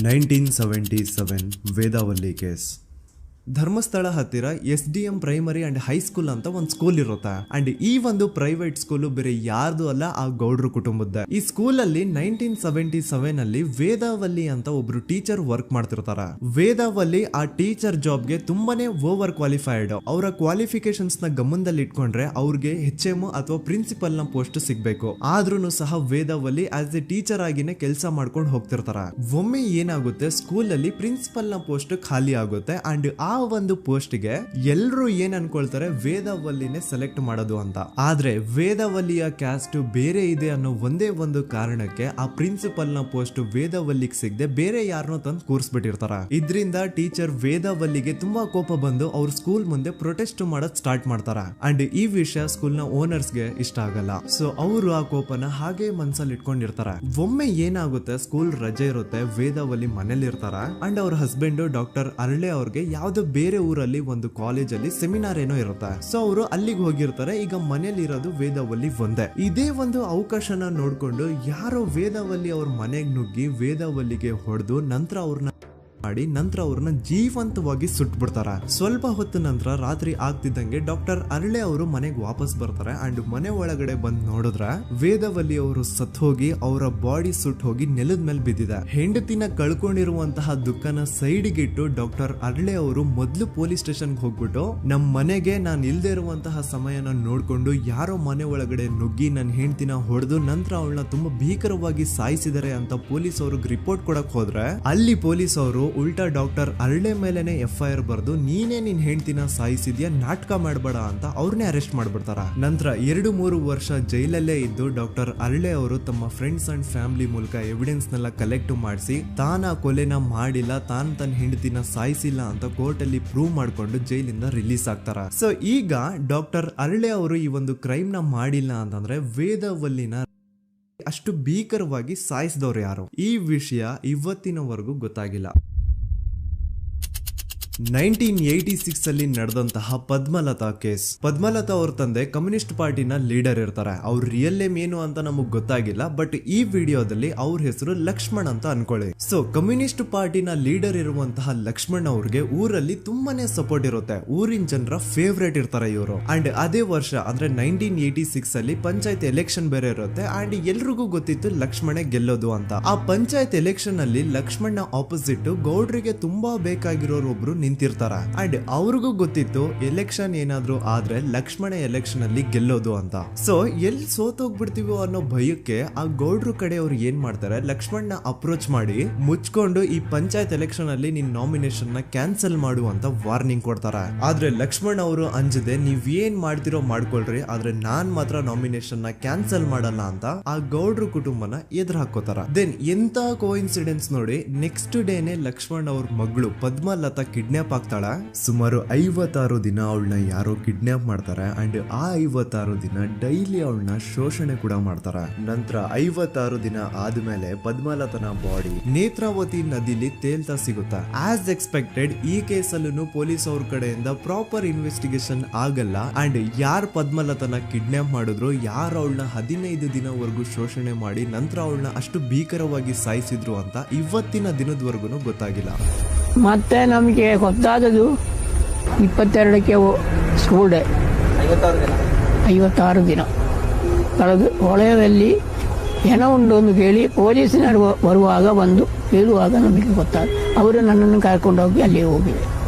1977 ವೇದಾವಲ್ಲಿ ಕೇಸ್. ಧರ್ಮಸ್ಥಳ ಹತ್ತಿರ SDM ಪ್ರೈಮರಿ ಅಂಡ್ ಹೈಸ್ಕೂಲ್ ಅಂತ ಒಂದು ಸ್ಕೂಲ್ ಇರುತ್ತೆ ಅಂಡ್ ಈ ಒಂದು ಪ್ರೈವೇಟ್ ಸ್ಕೂಲ್ ಬೇರೆ ಯಾರ್ದು ಅಲ್ಲ, ಆ ಗೌಡ್ರ ಕುಟುಂಬದ. ಈ ಸ್ಕೂಲ್ ಅಲ್ಲಿ 1977 ಅಲ್ಲಿ ವೇದಾವಲ್ಲಿ ಅಂತ ಒಬ್ರು ಟೀಚರ್ ವರ್ಕ್ ಮಾಡ್ತಿರ್ತಾರ. ವೇದಾವಲ್ಲಿ ಆ ಟೀಚರ್ ಜಾಬ್ಗೆ ತುಂಬಾನೇ ಓವರ್ ಕ್ವಾಲಿಫೈಡ್. ಅವರ ಕ್ವಾಲಿಫಿಕೇಶನ್ಸ್ ನ ಗಮನದಲ್ಲಿ ಇಟ್ಕೊಂಡ್ರೆ ಅವ್ರಿಗೆ HM ಅಥವಾ ಪ್ರಿನ್ಸಿಪಲ್ ನ ಪೋಸ್ಟ್ ಸಿಗ್ಬೇಕು. ಆದ್ರೂ ಸಹ ವೇದಾವಲ್ಲಿ ಆಸ್ ಎ ಟೀಚರ್ ಆಗಿನೇ ಕೆಲಸ ಮಾಡ್ಕೊಂಡು ಹೋಗ್ತಿರ್ತಾರ. ಒಮ್ಮೆ ಏನಾಗುತ್ತೆ, ಸ್ಕೂಲ್ ಅಲ್ಲಿ ಪ್ರಿನ್ಸಿಪಲ್ ನ ಪೋಸ್ಟ್ ಖಾಲಿ ಆಗುತ್ತೆ ಅಂಡ್ ಆ ಒಂದು ಪೋಸ್ಟ್ ಗೆ ಎಲ್ರು ಏನ್ ಅನ್ಕೊಳ್ತಾರೆ, ವೇದಾವಲ್ಲಿನೇ ಸೆಲೆಕ್ಟ್ ಮಾಡೋದು ಅಂತ. ಆದ್ರೆ ವೇದಾವಲ್ಲಿಯ ಕ್ಯಾಸ್ಟ್ ಬೇರೆ ಇದೆ ಅನ್ನೋ ಒಂದೇ ಒಂದು ಕಾರಣಕ್ಕೆ ಆ ಪ್ರಿನ್ಸಿಪಲ್ ನ ಪೋಸ್ಟ್ ವೇದಾವಲ್ಲಿಗೆ ಸಿಗದೆ ಬೇರೆ ಯಾರನ್ನೋ ತಂದು ಕೂರಿಸ್ಬಿಟ್ಟಿರ್ತಾರ. ಇದರಿಂದ ಟೀಚರ್ ವೇದಾವಲ್ಲಿಗೆ ತುಂಬಾ ಕೋಪ ಬಂದು ಅವ್ರ ಸ್ಕೂಲ್ ಮುಂದೆ ಪ್ರೊಟೆಸ್ಟ್ ಮಾಡೋದ್ ಸ್ಟಾರ್ಟ್ ಮಾಡ್ತಾರ ಅಂಡ್ ಈ ವಿಷಯ ಸ್ಕೂಲ್ ನ ಓನರ್ಸ್ ಗೆ ಇಷ್ಟ ಆಗಲ್ಲ. ಸೊ ಅವರು ಆ ಕೋಪನ ಹಾಗೆ ಮನ್ಸಲ್ಲಿ ಇಟ್ಕೊಂಡಿರ್ತಾರ. ಒಮ್ಮೆ ಏನಾಗುತ್ತೆ, ಸ್ಕೂಲ್ ರಜೆ ಇರುತ್ತೆ, ವೇದಾವಲ್ಲಿ ಮನೇಲಿ ಇರ್ತಾರ ಅಂಡ್ ಅವ್ರ ಹಸ್ಬೆಂಡ್ ಡಾಕ್ಟರ್ ಅರಳೆ ಅವ್ರಿಗೆ ಯಾವ್ದೋ ಬೇರೆ ಊರಲ್ಲಿ ಒಂದು ಕಾಲೇಜ್ ಅಲ್ಲಿ ಸೆಮಿನಾರ್ ಏನೋ ಇರುತ್ತೆ. ಸೊ ಅವರು ಅಲ್ಲಿಗೆ ಹೋಗಿರ್ತಾರೆ. ಈಗ ಮನೇಲಿ ಇರೋದು ವೇದಾವಲ್ಲಿ ಒಂದೇ. ಇದೇ ಒಂದು ಅವಕಾಶನ ನೋಡ್ಕೊಂಡು ಯಾರೋ ವೇದಾವಲ್ಲಿ ಅವ್ರ ಮನೆಗೆ ನುಗ್ಗಿ ವೇದಾವಲ್ಲಿಗೆ ಹೊಡೆದು ನಂತರ ಅವ್ರನ್ನ ಜೀವಂತವಾಗಿ ಸುಟ್ಬಿಡ್ತಾರ. ಸ್ವಲ್ಪ ಹೊತ್ತು ನಂತರ ರಾತ್ರಿ ಆಗ್ತಿದ್ದಂಗೆ ಡಾಕ್ಟರ್ ಅರಳೆ ಅವರು ಮನೆಗೆ ವಾಪಸ್ ಬರ್ತಾರೆ ಅಂಡ್ ಮನೆ ಒಳಗಡೆ ಬಂದ್ ನೋಡಿದ್ರೆ ವೇದಾವಲ್ಲಿ ಅವರು ಸತ್ ಹೋಗಿ ಅವರ ಬಾಡಿ ಸುಟ್ ಹೋಗಿ ನೆಲದ ಮೇಲೆ ಬಿದ್ದಿದೆ. ಹೆಂಡತಿನ ಕಳ್ಕೊಂಡಿರುವಂತಹ ದುಃಖನ ಸೈಡ್ಗೆ ಇಟ್ಟು ಡಾಕ್ಟರ್ ಅರಳೆ ಅವರು ಮೊದ್ಲು ಪೊಲೀಸ್ ಸ್ಟೇಷನ್ ಹೋಗ್ಬಿಟ್ಟು ನಮ್ ಮನೆಗೆ ನಾನು ಇಲ್ದೇ ಇರುವಂತಹ ಸಮಯನ ನೋಡ್ಕೊಂಡು ಯಾರೋ ಮನೆ ಒಳಗಡೆ ನುಗ್ಗಿ ನನ್ನ ಹೆಂಡತಿನ ಹೊಡೆದು ನಂತರ ಅವಳನ್ನ ತುಂಬಾ ಭೀಕರವಾಗಿ ಸಾಯಿಸಿದ್ದಾರೆ ಅಂತ ಪೊಲೀಸ್ ಅವ್ರಿಗೆ ರಿಪೋರ್ಟ್ ಕೊಡಕ್ ಹೋದ್ರೆ ಅಲ್ಲಿ ಪೊಲೀಸ್ ಅವರು ಉಲ್ಟಾ ಡಾಕ್ಟರ್ ಅರಳೆ ಮೇಲೆನೆ FIR ಬರ್ದು ನೀನೇ ನಿನ್ ಹೆಂಡತಿನ ಸಾಯಿಸಿದ್ಯಾ, ನಾಟಕ ಮಾಡಬೇಡ ಅಂತ ಅವ್ರನ್ನೇ ಅರೆಸ್ಟ್ ಮಾಡ್ಬಿಡ್ತಾರ. ನಂತರ 2-3 ವರ್ಷ ಜೈಲಲ್ಲೇ ಇದ್ದು ಡಾಕ್ಟರ್ ಅರಳೆ ಅವರು ತಮ್ಮ ಫ್ರೆಂಡ್ಸ್ ಅಂಡ್ ಫ್ಯಾಮಿಲಿ ಮೂಲಕ ಎವಿಡೆನ್ಸ್ ನೆಲ್ಲ ಕಲೆಕ್ಟ್ ಮಾಡಿಸಿ ತಾನ ಕೊಲೆನ ಮಾಡಿಲ್ಲ, ತಾನ್ ತನ್ನ ಹೆಂಡತಿನ ಸಾಯಿಸಿಲ್ಲ ಅಂತ ಕೋರ್ಟ್ ಅಲ್ಲಿ ಪ್ರೂವ್ ಮಾಡ್ಕೊಂಡು ಜೈಲಿಂದ ರಿಲೀಸ್ ಆಗ್ತಾರ. ಸೊ ಈಗ ಡಾಕ್ಟರ್ ಅರಳೆ ಅವರು ಈ ಒಂದು ಕ್ರೈಮ್ ನ ಮಾಡಿಲ್ಲ ಅಂತಂದ್ರೆ ವೇದಾವಲ್ಲಿನ ಅಷ್ಟು ಭೀಕರವಾಗಿ ಸಾಯಿಸಿದವ್ರು ಯಾರು, ಈ ವಿಷಯ ಇವತ್ತಿನವರೆಗೂ ಗೊತ್ತಾಗಿಲ್ಲ. 1986 ಅಲ್ಲಿ ನಡೆದಂತಹ ಪದ್ಮಲತಾ ಕೇಸ್. ಪದ್ಮಲತಾ ಅವ್ರ ತಂದೆ ಕಮ್ಯುನಿಸ್ಟ್ ಪಾರ್ಟಿನ ಲೀಡರ್ ಇರ್ತಾರೆ. ಅವ್ರ ರಿಯಲ್ ನೇಮ್ ಏನು ಅಂತ ನಮಗ್ ಗೊತ್ತಾಗಿಲ್ಲ, ಬಟ್ ಈ ವಿಡಿಯೋದಲ್ಲಿ ಅವ್ರ ಹೆಸರು ಲಕ್ಷ್ಮಣ್ ಅಂತ ಅನ್ಕೊಳ್ಳಿ. ಸೊ ಕಮ್ಯುನಿಸ್ಟ್ ಪಾರ್ಟಿನ ಲೀಡರ್ ಇರುವಂತಹ ಲಕ್ಷ್ಮಣ್ ಅವ್ರಿಗೆ ಊರಲ್ಲಿ ತುಂಬಾನೇ ಸಪೋರ್ಟ್ ಇರುತ್ತೆ, ಊರಿನ ಜನರ ಫೇವ್ರೇಟ್ ಇರ್ತಾರೆ ಇವರು. ಅಂಡ್ ಅದೇ ವರ್ಷ ಅಂದ್ರೆ 1986 ಅಲ್ಲಿ ಪಂಚಾಯತ್ ಎಲೆಕ್ಷನ್ ಬೇರೆ ಇರುತ್ತೆ ಅಂಡ್ ಎಲ್ರಿಗೂ ಗೊತ್ತಿತ್ತು ಲಕ್ಷ್ಮಣೆ ಗೆಲ್ಲೋದು ಅಂತ. ಆ ಪಂಚಾಯತ್ ಎಲೆಕ್ಷನ್ ಅಲ್ಲಿ ಲಕ್ಷ್ಮಣ್ನ ಆಪೋಸಿಟ್ ಗೌಡ್ರಿಗೆ ತುಂಬಾ ಬೇಕಾಗಿರೋರು ಒಬ್ರು ನಿಂತಿರ್ತಾರ ಅಂಡ್ ಅವ್ರಿಗೂ ಗೊತ್ತಿತ್ತು ಎಲೆಕ್ಷನ್ ಏನಾದ್ರು ಆದ್ರೆ ಲಕ್ಷ್ಮಣ ಎಲೆಕ್ಷನ್ ಅಲ್ಲಿ ಗೆಲ್ಲೋದು ಅಂತ. ಸೊ ಎಲ್ಲಿ ಸೋತೋಗ್ಬಿಡ್ತೀವೋ ಅನ್ನೋ ಭಯಕ್ಕೆ ಆ ಗೌಡ್ರು ಕಡೆ ಅವ್ರು ಏನ್ ಮಾಡ್ತಾರೆ, ಲಕ್ಷ್ಮಣ್ನ ಅಪ್ರೋಚ್ ಮಾಡಿ ಮುಚ್ಕೊಂಡು ಈ ಪಂಚಾಯತ್ ಎಲೆಕ್ಷನ್ ಅಲ್ಲಿ ನಿನ್ ನಾಮಿನೇಷನ್ ನ ಕ್ಯಾನ್ಸಲ್ ಮಾಡು ಅಂತ ವಾರ್ನಿಂಗ್ ಕೊಡ್ತಾರ. ಆದ್ರೆ ಲಕ್ಷ್ಮಣ್ ಅವರು ಅಂಜದೆ ನೀವ್ ಏನ್ ಮಾಡ್ತಿರೋ ಮಾಡ್ಕೊಳ್ರಿ, ಆದ್ರೆ ನಾನ್ ಮಾತ್ರ ನಾಮಿನೇಷನ್ ನ ಕ್ಯಾನ್ಸಲ್ ಮಾಡಲ್ಲ ಅಂತ ಆ ಗೌಡ್ರು ಕುಟುಂಬನ ಎದುರು ಹಾಕೋತಾರ. ದೆನ್ ಎಂತ ಕೋಇನ್ಸಿಡೆನ್ಸ್ ನೋಡಿ, ನೆಕ್ಸ್ಟ್ ಡೇನೆ ಲಕ್ಷ್ಮಣ್ ಅವ್ರ ಮಗಳು ಪದ್ಮಲತಾ ಕಿಡ್ನಾಪ್ ಆಗ್ತಾಳ. ಸುಮಾರು 56 ದಿನ ಅವಳನ್ನ ಯಾರೋ ಕಿಡ್ನಾಪ್ ಮಾಡ್ತಾರೆ ಅಂಡ್ ಆ 56 ದಿನ ಡೈಲಿ ಅವಳನ್ನ ಶೋಷಣೆ ಕೂಡ ಮಾಡ್ತಾರೆ. ನಂತರ 56 ದಿನ ಆದ್ಮೇಲೆ ಪದ್ಮಲತನ ಬಾಡಿ ನೇತ್ರಾವತಿ ನದಿಲಿ ತೇಲ್ತಾ ಸಿಗುತ್ತಾ. ಆಸ್ ಎಕ್ಸ್ಪೆಕ್ಟೆಡ್ ಈ ಕೇಸಲ್ಲೂ ಪೊಲೀಸ್ ಅವ್ರ ಕಡೆಯಿಂದ ಪ್ರಾಪರ್ ಇನ್ವೆಸ್ಟಿಗೇಷನ್ ಆಗಲ್ಲ ಅಂಡ್ ಯಾರ್ ಪದ್ಮಲತನ ಕಿಡ್ನಾಪ್ ಮಾಡಿದ್ರು, ಯಾರು ಅವಳನ್ನ 15 ದಿನವರೆಗೂ ಶೋಷಣೆ ಮಾಡಿ ನಂತರ ಅವಳನ್ನ ಅಷ್ಟು ಭೀಕರವಾಗಿ ಸಾಯಿಸಿದ್ರು ಅಂತ ಇವತ್ತಿನ ದಿನದವರೆಗೂ ಗೊತ್ತಾಗಿಲ್ಲ. ಮತ್ತೆ ನಮಗೆ ಗೊತ್ತಾದದು 22ಕ್ಕೆ ಸ್ಕೂಲ್ ಡೇ 56 ದಿನ ಕಳೆದು ಹೊಳೆಯಲ್ಲಿ ಹೆಣ ಉಂಡು ಎಂದು ಕೇಳಿ ಪೊಲೀಸಿನರು ಬರುವಾಗ ಬಂದು ಹೇಳುವಾಗ ನಮಗೆ ಗೊತ್ತಾದ. ಅವರು ನನ್ನನ್ನು ಕರ್ಕೊಂಡು ಹೋಗಿ ಅಲ್ಲಿ ಹೋಗಿವೆ.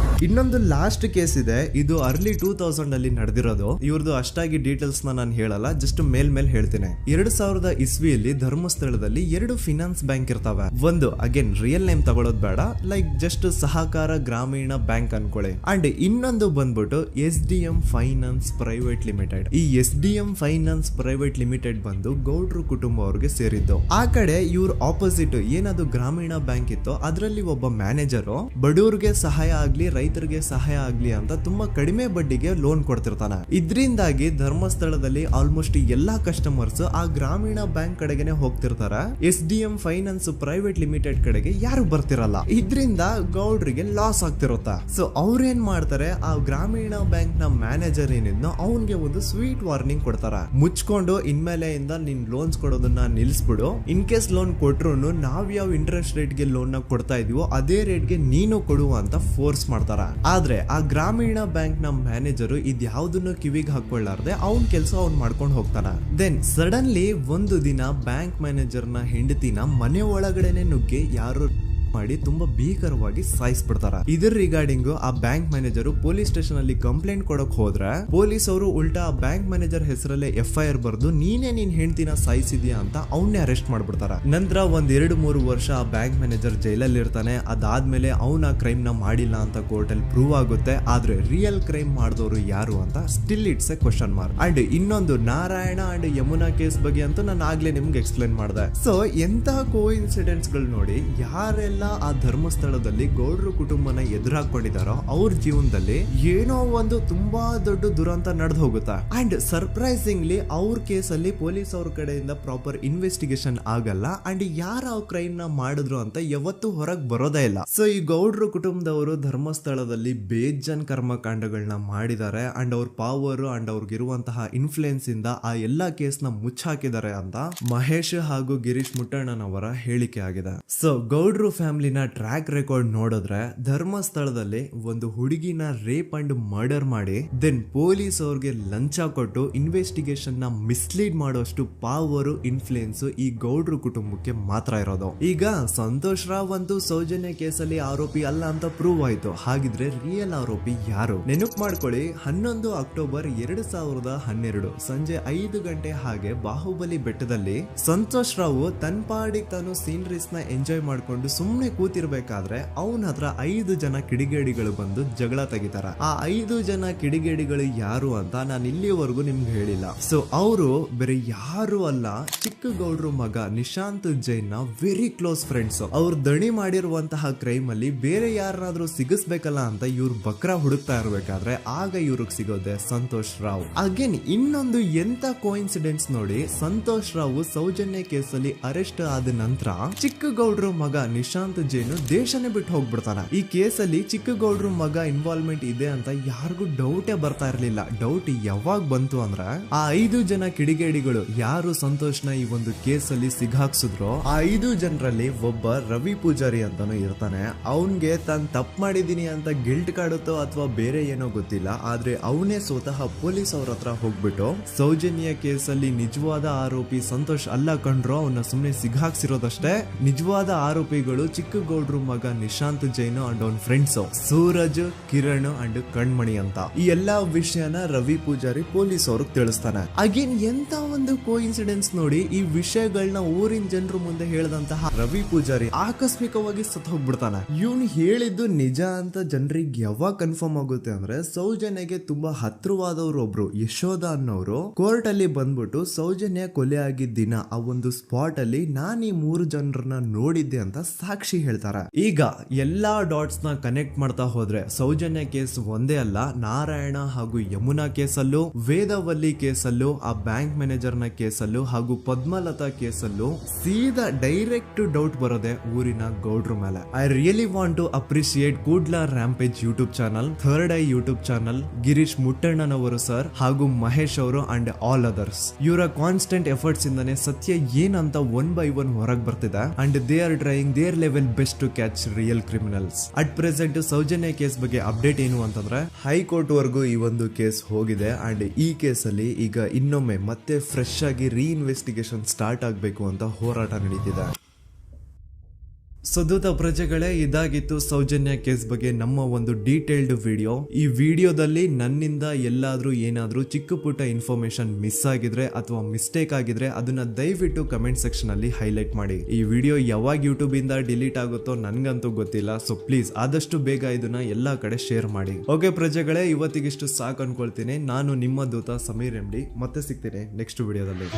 ಇನ್ನೊಂದು ಲಾಸ್ಟ್ ಕೇಸ್ ಇದೆ, ಇದು ಅರ್ಲಿ 2000 ಅಲ್ಲಿ ನಡೆದಿರೋದು. ಇವ್ರದ್ದು ಅಷ್ಟಾಗಿ ಡೀಟೇಲ್ಸ್ ನಾನು ಹೇಳಲ್ಲ, ಜಸ್ಟ್ ಮೇಲ್ ಹೇಳ್ತೀನಿ. 2000 ಇಸ್ವಿಯಲ್ಲಿ ಧರ್ಮಸ್ಥಳದಲ್ಲಿ 2 ಫಿನಾನ್ಸ್ ಬ್ಯಾಂಕ್ ಇರ್ತಾವೆ. ಒಂದು ಅಗೇನ್ ರಿಯಲ್ ನೇಮ್ ತಗೊಳ್ಳೋದು ಬೇಡ, ಲೈಕ್ ಜಸ್ಟ್ ಸಹಕಾರ ಗ್ರಾಮೀಣ ಬ್ಯಾಂಕ್ ಅನ್ಕೊಳ್ಳಿ. ಅಂಡ್ ಇನ್ನೊಂದು ಬಂದ್ಬಿಟ್ಟು SDM ಫೈನಾನ್ಸ್ ಪ್ರೈವೇಟ್ ಲಿಮಿಟೆಡ್. ಈ SDM ಫೈನಾನ್ಸ್ ಪ್ರೈವೇಟ್ ಲಿಮಿಟೆಡ್ ಬಂದು ಗೌಡ್ರು ಕುಟುಂಬ ಅವ್ರಿಗೆ ಸೇರಿದ್ದು. ಆ ಕಡೆ ಇವ್ರ ಆಪೋಸಿಟ್ ಏನದು ಗ್ರಾಮೀಣ ಬ್ಯಾಂಕ್ ಇತ್ತು, ಅದರಲ್ಲಿ ಒಬ್ಬ ಮ್ಯಾನೇಜರು ಬಡವ್ರಿಗೆ ಸಹಾಯ ಆಗ್ಲಿ ರೈತರಿಗೆ ಸಹಾಯ ಆಗ್ಲಿ ಅಂತ ತುಂಬಾ ಕಡಿಮೆ ಬಡ್ಡಿಗೆ ಲೋನ್ ಕೊಡ್ತಿರ್ತಾನೆ. ಇದರಿಂದಾಗಿ ಧರ್ಮಸ್ಥಳದಲ್ಲಿ ಆಲ್ಮೋಸ್ಟ್ ಎಲ್ಲಾ ಕಸ್ಟಮರ್ಸ್ ಆ ಗ್ರಾಮೀಣ ಬ್ಯಾಂಕ್ ಕಡೆಗೆ ಹೋಗ್ತಿರ್ತಾರ. SDM ಫೈನಾನ್ಸ್ ಪ್ರೈವೇಟ್ ಲಿಮಿಟೆಡ್ ಕಡೆಗೆ ಯಾರು ಬರ್ತಿರಲ್ಲ. ಇದರಿಂದ ಗೌಡ್ರಿಗೆ ಲಾಸ್ ಆಗ್ತಿರುತ್ತಾ. ಸೊ ಅವ್ರೇನ್ ಮಾಡ್ತಾರೆ, ಆ ಗ್ರಾಮೀಣ ಬ್ಯಾಂಕ್ ನ ಮ್ಯಾನೇಜರ್ ಏನಿದ್ನೋ ಅವನ್ಗೆ ಒಂದು ಸ್ವೀಟ್ ವಾರ್ನಿಂಗ್ ಕೊಡ್ತಾರ. ಮುಚ್ಕೊಂಡು ಇನ್ಮೇಲೆ ಇಂದ ನಿನ್ ಲೋನ್ಸ್ ಕೊಡೋದನ್ನ ನಿಲ್ಸ್ಬಿಡು. ಇನ್ ಕೇಸ್ ಲೋನ್ ಕೊಟ್ರು ನಾವ್ ಯಾವ ಇಂಟ್ರೆಸ್ಟ್ ರೇಟ್ ಗೆ ಲೋನ್ ನ ಕೊಡ್ತಾ ಇದೀವೋ ಅದೇ ರೇಟ್ ಗೆ ನೀನು ಕೊಡುವ ಅಂತ ಫೋರ್ಸ್ ಮಾಡ್ತಾರ. ಆದ್ರೆ ಆ ಗ್ರಾಮೀಣ ಬ್ಯಾಂಕ್ ನ ಮ್ಯಾನೇಜರ್ ಇದ್ಯಾವುದನ್ನು ಕಿವಿಗೆ ಹಾಕೊಳ್ಳಾರ್ದೆ ಅವನ್ ಕೆಲಸ ಅವ್ನ್ ಮಾಡ್ಕೊಂಡು ಹೋಗ್ತಾನ. ದೆನ್ ಸಡನ್ಲಿ ಒಂದು ದಿನ ಬ್ಯಾಂಕ್ ಮ್ಯಾನೇಜರ್ ನ ಹೆಂಡತಿನ ಮನೆ ಒಳಗಡೆನೆ ನುಗ್ಗಿ ಯಾರು ಮಾಡಿ ತುಂಬಾ ಭೀಕರವಾಗಿ ಸಾಯಿಸ್ಬಿಡ್ತಾರ. ಇದರ ರಿಗಾರ್ಡಿಂಗ್ ಆ ಬ್ಯಾಂಕ್ ಮ್ಯಾನೇಜರ್ ಪೊಲೀಸ್ ಸ್ಟೇಷನ್ ಅಲ್ಲಿ ಕಂಪ್ಲೇಂಟ್ ಕೊಡಕ್ ಹೋದ್ರೆ ಪೊಲೀಸ್ ಅವರು ಉಲ್ಟಾ ಆ ಬ್ಯಾಂಕ್ ಮ್ಯಾನೇಜರ್ ಹೆಸರಲ್ಲೇ FIR ಬರ್ದು ನೀನೇ ನಿನ್ ಹೆಂಡತಿನ ಸಾಯಿಸಿದ್ಯಾ ಅಂತ ಅವನ್ನೇ ಅರೆಸ್ಟ್ ಮಾಡ್ಬಿಡ್ತಾರ. ನಂತರ 1-2-3 ವರ್ಷ ಆ ಬ್ಯಾಂಕ್ ಮ್ಯಾನೇಜರ್ ಜೈಲಲ್ಲಿ ಇರ್ತಾನೆ. ಅದಾದ್ಮೇಲೆ ಅವನ ಕ್ರೈಮ್ ನ ಮಾಡಿಲ್ಲ ಅಂತ ಕೋರ್ಟ್ ಅಲ್ಲಿ ಪ್ರೂವ್ ಆಗುತ್ತೆ. ಆದ್ರೆ ರಿಯಲ್ ಕ್ರೈಮ್ ಮಾಡಿದವರು ಯಾರು ಅಂತ still it's A question mark. And ಇನ್ನೊಂದು ನಾರಾಯಣ ಅಂಡ್ ಯಮುನಾ ಕೇಸ್ ಬಗ್ಗೆ ಅಂತೂ ನಾನು ಆಗ್ಲೇ ನಿಮ್ಗೆ ಎಕ್ಸ್ಪ್ಲೇನ್ ಮಾಡಿದೆ. ಸೊ ಎಂತಹ ಕೋ ಇನ್ಸಿಡೆಂಟ್ಸ್ ಗಳು ನೋಡಿ, ಯಾರೆಲ್ಲ ಆ ಧರ್ಮಸ್ಥಳದಲ್ಲಿ ಗೌಡ್ರು ಕುಟುಂಬನ ಎದುರಾಕೊಂಡಿದಾರೋ ಅವ್ರ ಜೀವನದಲ್ಲಿ ಏನೋ ಒಂದು ತುಂಬಾ ದೊಡ್ಡ ದುರಂತ ನಡೆದು ಹೋಗುತ್ತಾ. ಅಂಡ್ ಸರ್ಪ್ರೈಸಿಂಗ್ಲಿ ಅವ್ರ ಕೇಸಲ್ಲಿ ಪೊಲೀಸ್ ಅವ್ರ ಕಡೆಯಿಂದ ಪ್ರಾಪರ್ ಇನ್ವೆಸ್ಟಿಗೇಷನ್ ಆಗಲ್ಲ. ಅಂಡ್ ಯಾರ ಆ ಕ್ರೈಮ್ ನ ಮಾಡಿದ್ರು ಅಂತ ಯಾವತ್ತೂ ಹೊರಗೆ ಬರೋದೇ ಇಲ್ಲ. ಸೊ ಈ ಗೌಡ್ರು ಕುಟುಂಬದವರು ಧರ್ಮಸ್ಥಳದಲ್ಲಿ ಬೇಜನ್ ಕರ್ಮಕಾಂಡಗಳನ್ನ ಮಾಡಿದ್ದಾರೆ. ಅಂಡ್ ಅವ್ರ ಪವರ್ ಅಂಡ್ ಅವ್ರಿಗಿರುವಂತಹ ಇನ್ಫ್ಲೂಯೆನ್ಸ್ ಇಂದ ಆ ಎಲ್ಲಾ ಕೇಸ್ ನ ಮುಚ್ಚಾಕಿದ್ದಾರೆ ಅಂತ ಮಹೇಶ್ ಹಾಗೂ ಗಿರೀಶ್ ಮುಟ್ಟಣ್ಣನವರ ಹೇಳಿಕೆ ಆಗಿದೆ. ಸೊ ಗೌಡ್ರು ಫ್ಯಾಮಿಲಿನ ಟ್ರ್ಯಾಕ್ ರೆಕಾರ್ಡ್ ನೋಡಿದ್ರೆ ಧರ್ಮಸ್ಥಳದಲ್ಲಿ ಒಂದು ಹುಡುಗಿನ ರೇಪ್ ಅಂಡ್ ಮರ್ಡರ್ ಮಾಡಿ ದೆನ್ ಪೊಲೀಸ್ ಅವ್ರಿಗೆ ಲಂಚ ಕೊಟ್ಟು ಇನ್ವೆಸ್ಟಿಗೇಷನ್ ನ ಮಿಸ್ಲೀಡ್ ಮಾಡೋಷ್ಟು ಪವರ್ ಇನ್ಫ್ಲೂಯೆನ್ಸ್ ಈ ಗೌಡ್ರು ಕುಟುಂಬಕ್ಕೆ ಮಾತ್ರ ಇರೋದು. ಈಗ ಸಂತೋಷ್ ರಾವ್ ಅಂತೂ ಸೌಜನ್ಯ ಕೇಸಲ್ಲಿ ಆರೋಪಿ ಅಲ್ಲ ಅಂತ ಪ್ರೂವ್ ಆಯ್ತು. ಹಾಗಿದ್ರೆ ರಿಯಲ್ ಆರೋಪಿ ಯಾರು? ನೆನಪು ಮಾಡ್ಕೊಳ್ಳಿ, 11 ಅಕ್ಟೋಬರ್ 2012 ಸಂಜೆ 5 ಗಂಟೆ ಹಾಗೆ ಬಾಹುಬಲಿ ಬೆಟ್ಟದಲ್ಲಿ ಸಂತೋಷ್ ರಾವ್ ತನ್ನ ಪಾಡಿಗೆ ತಾನು ಸೀನರೀಸ್ ನ ಎಂಜಾಯ್ ಮಾಡ್ಕೊಂಡು ಸುಮ್ಮನೆ ಕೂತಿರ್ಬೇಕಾದ್ರೆ ಅವನ ಹತ್ರ 5 ಜನ ಕಿಡಿಗೇಡಿಗಳು ಬಂದು ಜಗಳ ತೆಗಿತಾರ. ಆ 5 ಜನ ಕಿಡಿಗೇಡಿಗಳು ಯಾರು ಅಂತ ನಾನು ಇಲ್ಲಿವರೆಗೂ ನಿಮ್ಗೆ ಹೇಳಿಲ್ಲ. ಸೊ ಅವರು ಬೇರೆ ಯಾರು ಅಲ್ಲ, ಚಿಕ್ಕ ಗೌಡ್ರು ಮಗ ನಿಶಾಂತ್ ಜೈನ್ ನ ವೆರಿ ಕ್ಲೋಸ್ ಫ್ರೆಂಡ್ಸ್. ಅವ್ರು ದಣಿ ಮಾಡಿರುವಂತಹ ಕ್ರೈಮ್ ಅಲ್ಲಿ ಬೇರೆ ಯಾರನ್ನಾದ್ರೂ ಸಿಗಿಸ್ಬೇಕಲ್ಲ ಅಂತ ಇವ್ರು ಬಕ್ರ ಹುಡುಕ್ತಾ ಇರ್ಬೇಕಾದ್ರೆ ಆಗ ಇವ್ರಿಗೆ ಸಿಗೋದೆ ಸಂತೋಷ್ ರಾವ್. ಅಗೇನ್ ಇನ್ನೊಂದು ಎಂತ ಕೋಇನ್ಸಿಡೆನ್ಸ್ ನೋಡಿ, ಸಂತೋಷ್ ರಾವ್ ಸೌಜನ್ಯ ಕೇಸಲ್ಲಿ ಅರೆಸ್ಟ್ ಆದ ನಂತರ ಚಿಕ್ಕ ಗೌಡ್ರು ಮಗ ನಿಶಾಂತ್ ಜೈನು ದೇಶನೇ ಬಿಟ್ಟು ಹೋಗ್ಬಿಡ್ತಾನ. ಈ ಕೇಸಲ್ಲಿ ಚಿಕ್ಕ ಗೌಡ್ರು ಮಗ ಇನ್ವಾಲ್ವ್ಮೆಂಟ್ ಇದೆ ಅಂತ ಯಾರಿಗೂ ಡೌಟೇ ಬರ್ತಾ ಇರ್ಲಿಲ್ಲ. ಡೌಟ್ ಯಾವಾಗ ಬಂತು ಅಂದ್ರೆ ಆ 5 ಜನ ಕಿಡಿಗೇಡಿಗಳು ಯಾರು ಸಂತೋಷ್ನ ಈ ಒಂದು ಕೇಸಲ್ಲಿ ಸಿಗಾಕ್ಸಿದ್ರು ಆ 5 ಜನರಲ್ಲಿ ಒಬ್ಬ ರವಿ ಪೂಜಾರಿ ಅಂತಾನು ಇರ್ತಾನೆ. ಅವನ್ಗೆ ತಾನು ತಪ್ಪು ಮಾಡಿದೀನಿ ಅಂತ ಗಿಲ್ಟ್ ಕಾಡುತ್ತೋ ಅಥವಾ ಬೇರೆ ಏನೋ ಗೊತ್ತಿಲ್ಲ, ಆದ್ರೆ ಅವನೇ ಸ್ವತಃ ಪೊಲೀಸ್ ಅವ್ರ ಹತ್ರ ಹೋಗ್ಬಿಟ್ಟು ಸೌಜನ್ಯ ಕೇಸಲ್ಲಿ ನಿಜವಾದ ಆರೋಪಿ ಸಂತೋಷ್ ಅಲ್ಲ ಕಂಡ್ರು, ಅವನ್ನ ಸುಮ್ನೆ ಸಿಗಾಕ್ಸಿರೋದಷ್ಟೇ, ನಿಜವಾದ ಆರೋಪಿಗಳು ಚಿಕ್ಕ ಗೌಡ್ರು ಮಗ ನಿಶಾಂತ್ ಜೈನ್ ಅಂಡ್ ಅವನ್ ಫ್ರೆಂಡ್ಸ್ ಸೂರಜ್, ಕಿರಣ್ ಅಂಡ್ ಕಣ್ಮಣಿ ಅಂತ. ಈ ಎಲ್ಲಾ ವಿಷಯನ ರವಿ ಪೂಜಾರಿ ಪೊಲೀಸ್ ಅವ್ರಿಗೆ ತಿಳಿಸ್ತಾನೆ. ಅಗೇನ್ ಎಂತ ಒಂದು ಕೋಇನ್ಸಿಡೆನ್ಸ್ ನೋಡಿ, ಈ ವಿಷಯಗಳನ್ನ ಊರಿನ ಜನರು ಮುಂದೆ ಹೇಳಿದಂತಹ ರವಿ ಪೂಜಾರಿ ಆಕಸ್ಮಿಕವಾಗಿ ಸತ್ ಹೋಗ್ಬಿಡ್ತಾನೆ. ಇವನು ಹೇಳಿದ್ದು ನಿಜ ಅಂತ ಜನರಿಗೆ ಯಾವಾಗ ಕನ್ಫರ್ಮ್ ಆಗುತ್ತೆ ಅಂದ್ರೆ ಸೌಜನ್ಯಗೆ ತುಂಬಾ ಹತ್ರವಾದವ್ರು ಒಬ್ರು ಯಶೋಧ ಅನ್ನೋರು ಕೋರ್ಟ್ ಅಲ್ಲಿ ಬಂದ್ಬಿಟ್ಟು ಸೌಜನ್ಯ ಕೊಲೆ ಆಗಿದ್ದ ದಿನ ಆ ಒಂದು ಸ್ಪಾಟ್ ಅಲ್ಲಿ ನಾನು ಈ 3 ಜನರನ್ನ ನೋಡಿದ್ದೆ ಅಂತ ಸಾಕ್ಷಿ ಹೇಳ್ತಾರ. ಈಗ ಎಲ್ಲಾ ಡಾಟ್ಸ್ ನ ಕನೆಕ್ಟ್ ಮಾಡ್ತಾ ಹೋದ್ರೆ ಸೌಜನ್ಯ ಕೇಸ್ ಒಂದೇ ಅಲ್ಲ, ನಾರಾಯಣ ಹಾಗೂ ಯಮುನಾ ಕೇಸಲ್ಲೂ, ವೇದವಲ್ಲಿ ಕೇಸಲ್ಲೂ, ಆ ಬ್ಯಾಂಕ್ ಮ್ಯಾನೇಜರ್ ನ ಕೇಸಲ್ಲೂ ಹಾಗೂ ಪದ್ಮಲತಾ ಕೇಸಲ್ಲೂ ಸೀದಾ ಡೈರೆಕ್ಟ್ ಡೌಟ್ ಬರೋದೆ ಊರಿನ ಗೌಡ್ರ ಮೇಲೆ. I really want to appreciate Kudla rampage YouTube channel, third eye YouTube channel, Girish ಮುಟ್ಟಣ್ಣನವರು ಸರ್ ಹಾಗೂ ಮಹೇಶ್ ಅವರು ಅಂಡ್ ಆಲ್ ಅದರ್ಸ್. ಇವರ ಕಾನ್ಸ್ಟೆಂಟ್ ಎಫರ್ಟ್ಸ್ ಇಂದಾನೆ ಸತ್ಯ ಏನಂತ 1 by 1 ಹೊರಗೆ ಬರ್ತಿದೆ and they are trying their level best to catch real criminals. At present Soujanya case ಬಗ್ಗೆ ಅಪ್ಡೇಟ್ ಏನು ಅಂತಂದ್ರೆ ಹೈಕೋರ್ಟ್ ವರೆಗೂ ಈ ಒಂದು ಕೇಸ್ ಹೋಗಿದೆ ಅಂಡ್ ಈ ಕೇಸಲ್ಲಿ ಈಗ ಇನ್ನೊಮ್ಮೆ ಮತ್ತೆ ಫ್ರೆಶ್ ಆಗಿ ರೀಇನ್ವೆಸ್ಟಿಗೇಷನ್ ಸ್ಟಾರ್ಟ್ ಆಗಬೇಕು ಅಂತ ಹೋರಾಟ ನಡೀತಿದೆ. ಸದುತ ಪ್ರಜೆಗಳೇ, ಇದಾಗಿತ್ತು ಸೌಜನ್ಯ ಕೇಸ್ ಬಗ್ಗೆ ನಮ್ಮ ಒಂದು ಡೀಟೇಲ್ಡ್ ವಿಡಿಯೋ. ಈ ವಿಡಿಯೋದಲ್ಲಿ ನನ್ನಿಂದ ಎಲ್ಲಾದ್ರೂ ಏನಾದ್ರೂ ಚಿಕ್ಕ ಪುಟ್ಟ ಇನ್ಫಾರ್ಮೇಶನ್ ಮಿಸ್ ಆಗಿದ್ರೆ ಅಥವಾ ಮಿಸ್ಟೇಕ್ ಆಗಿದ್ರೆ ಅದನ್ನ ದಯವಿಟ್ಟು ಕಮೆಂಟ್ ಸೆಕ್ಷನ್ ಅಲ್ಲಿ ಹೈಲೈಟ್ ಮಾಡಿ. ಈ ವಿಡಿಯೋ ಯಾವಾಗ ಯೂಟ್ಯೂಬ್ ಇಂದ ಡಿಲೀಟ್ ಆಗುತ್ತೋ ನನ್ಗಂತೂ ಗೊತ್ತಿಲ್ಲ. ಸೊ ಪ್ಲೀಸ್ ಆದಷ್ಟು ಬೇಗ ಇದನ್ನ ಎಲ್ಲಾ ಕಡೆ ಶೇರ್ ಮಾಡಿ. ಓಕೆ ಪ್ರಜೆಗಳೇ, ಇವತ್ತಿಗಿಷ್ಟು ಸಾಕು ಅನ್ಕೊಳ್ತೀನಿ. ನಾನು ನಿಮ್ಮ ದೂತ ಸಮೀರ್ MD. ಮತ್ತೆ ಸಿಗ್ತೀನಿ ನೆಕ್ಸ್ಟ್ ವಿಡಿಯೋದಲ್ಲಿ.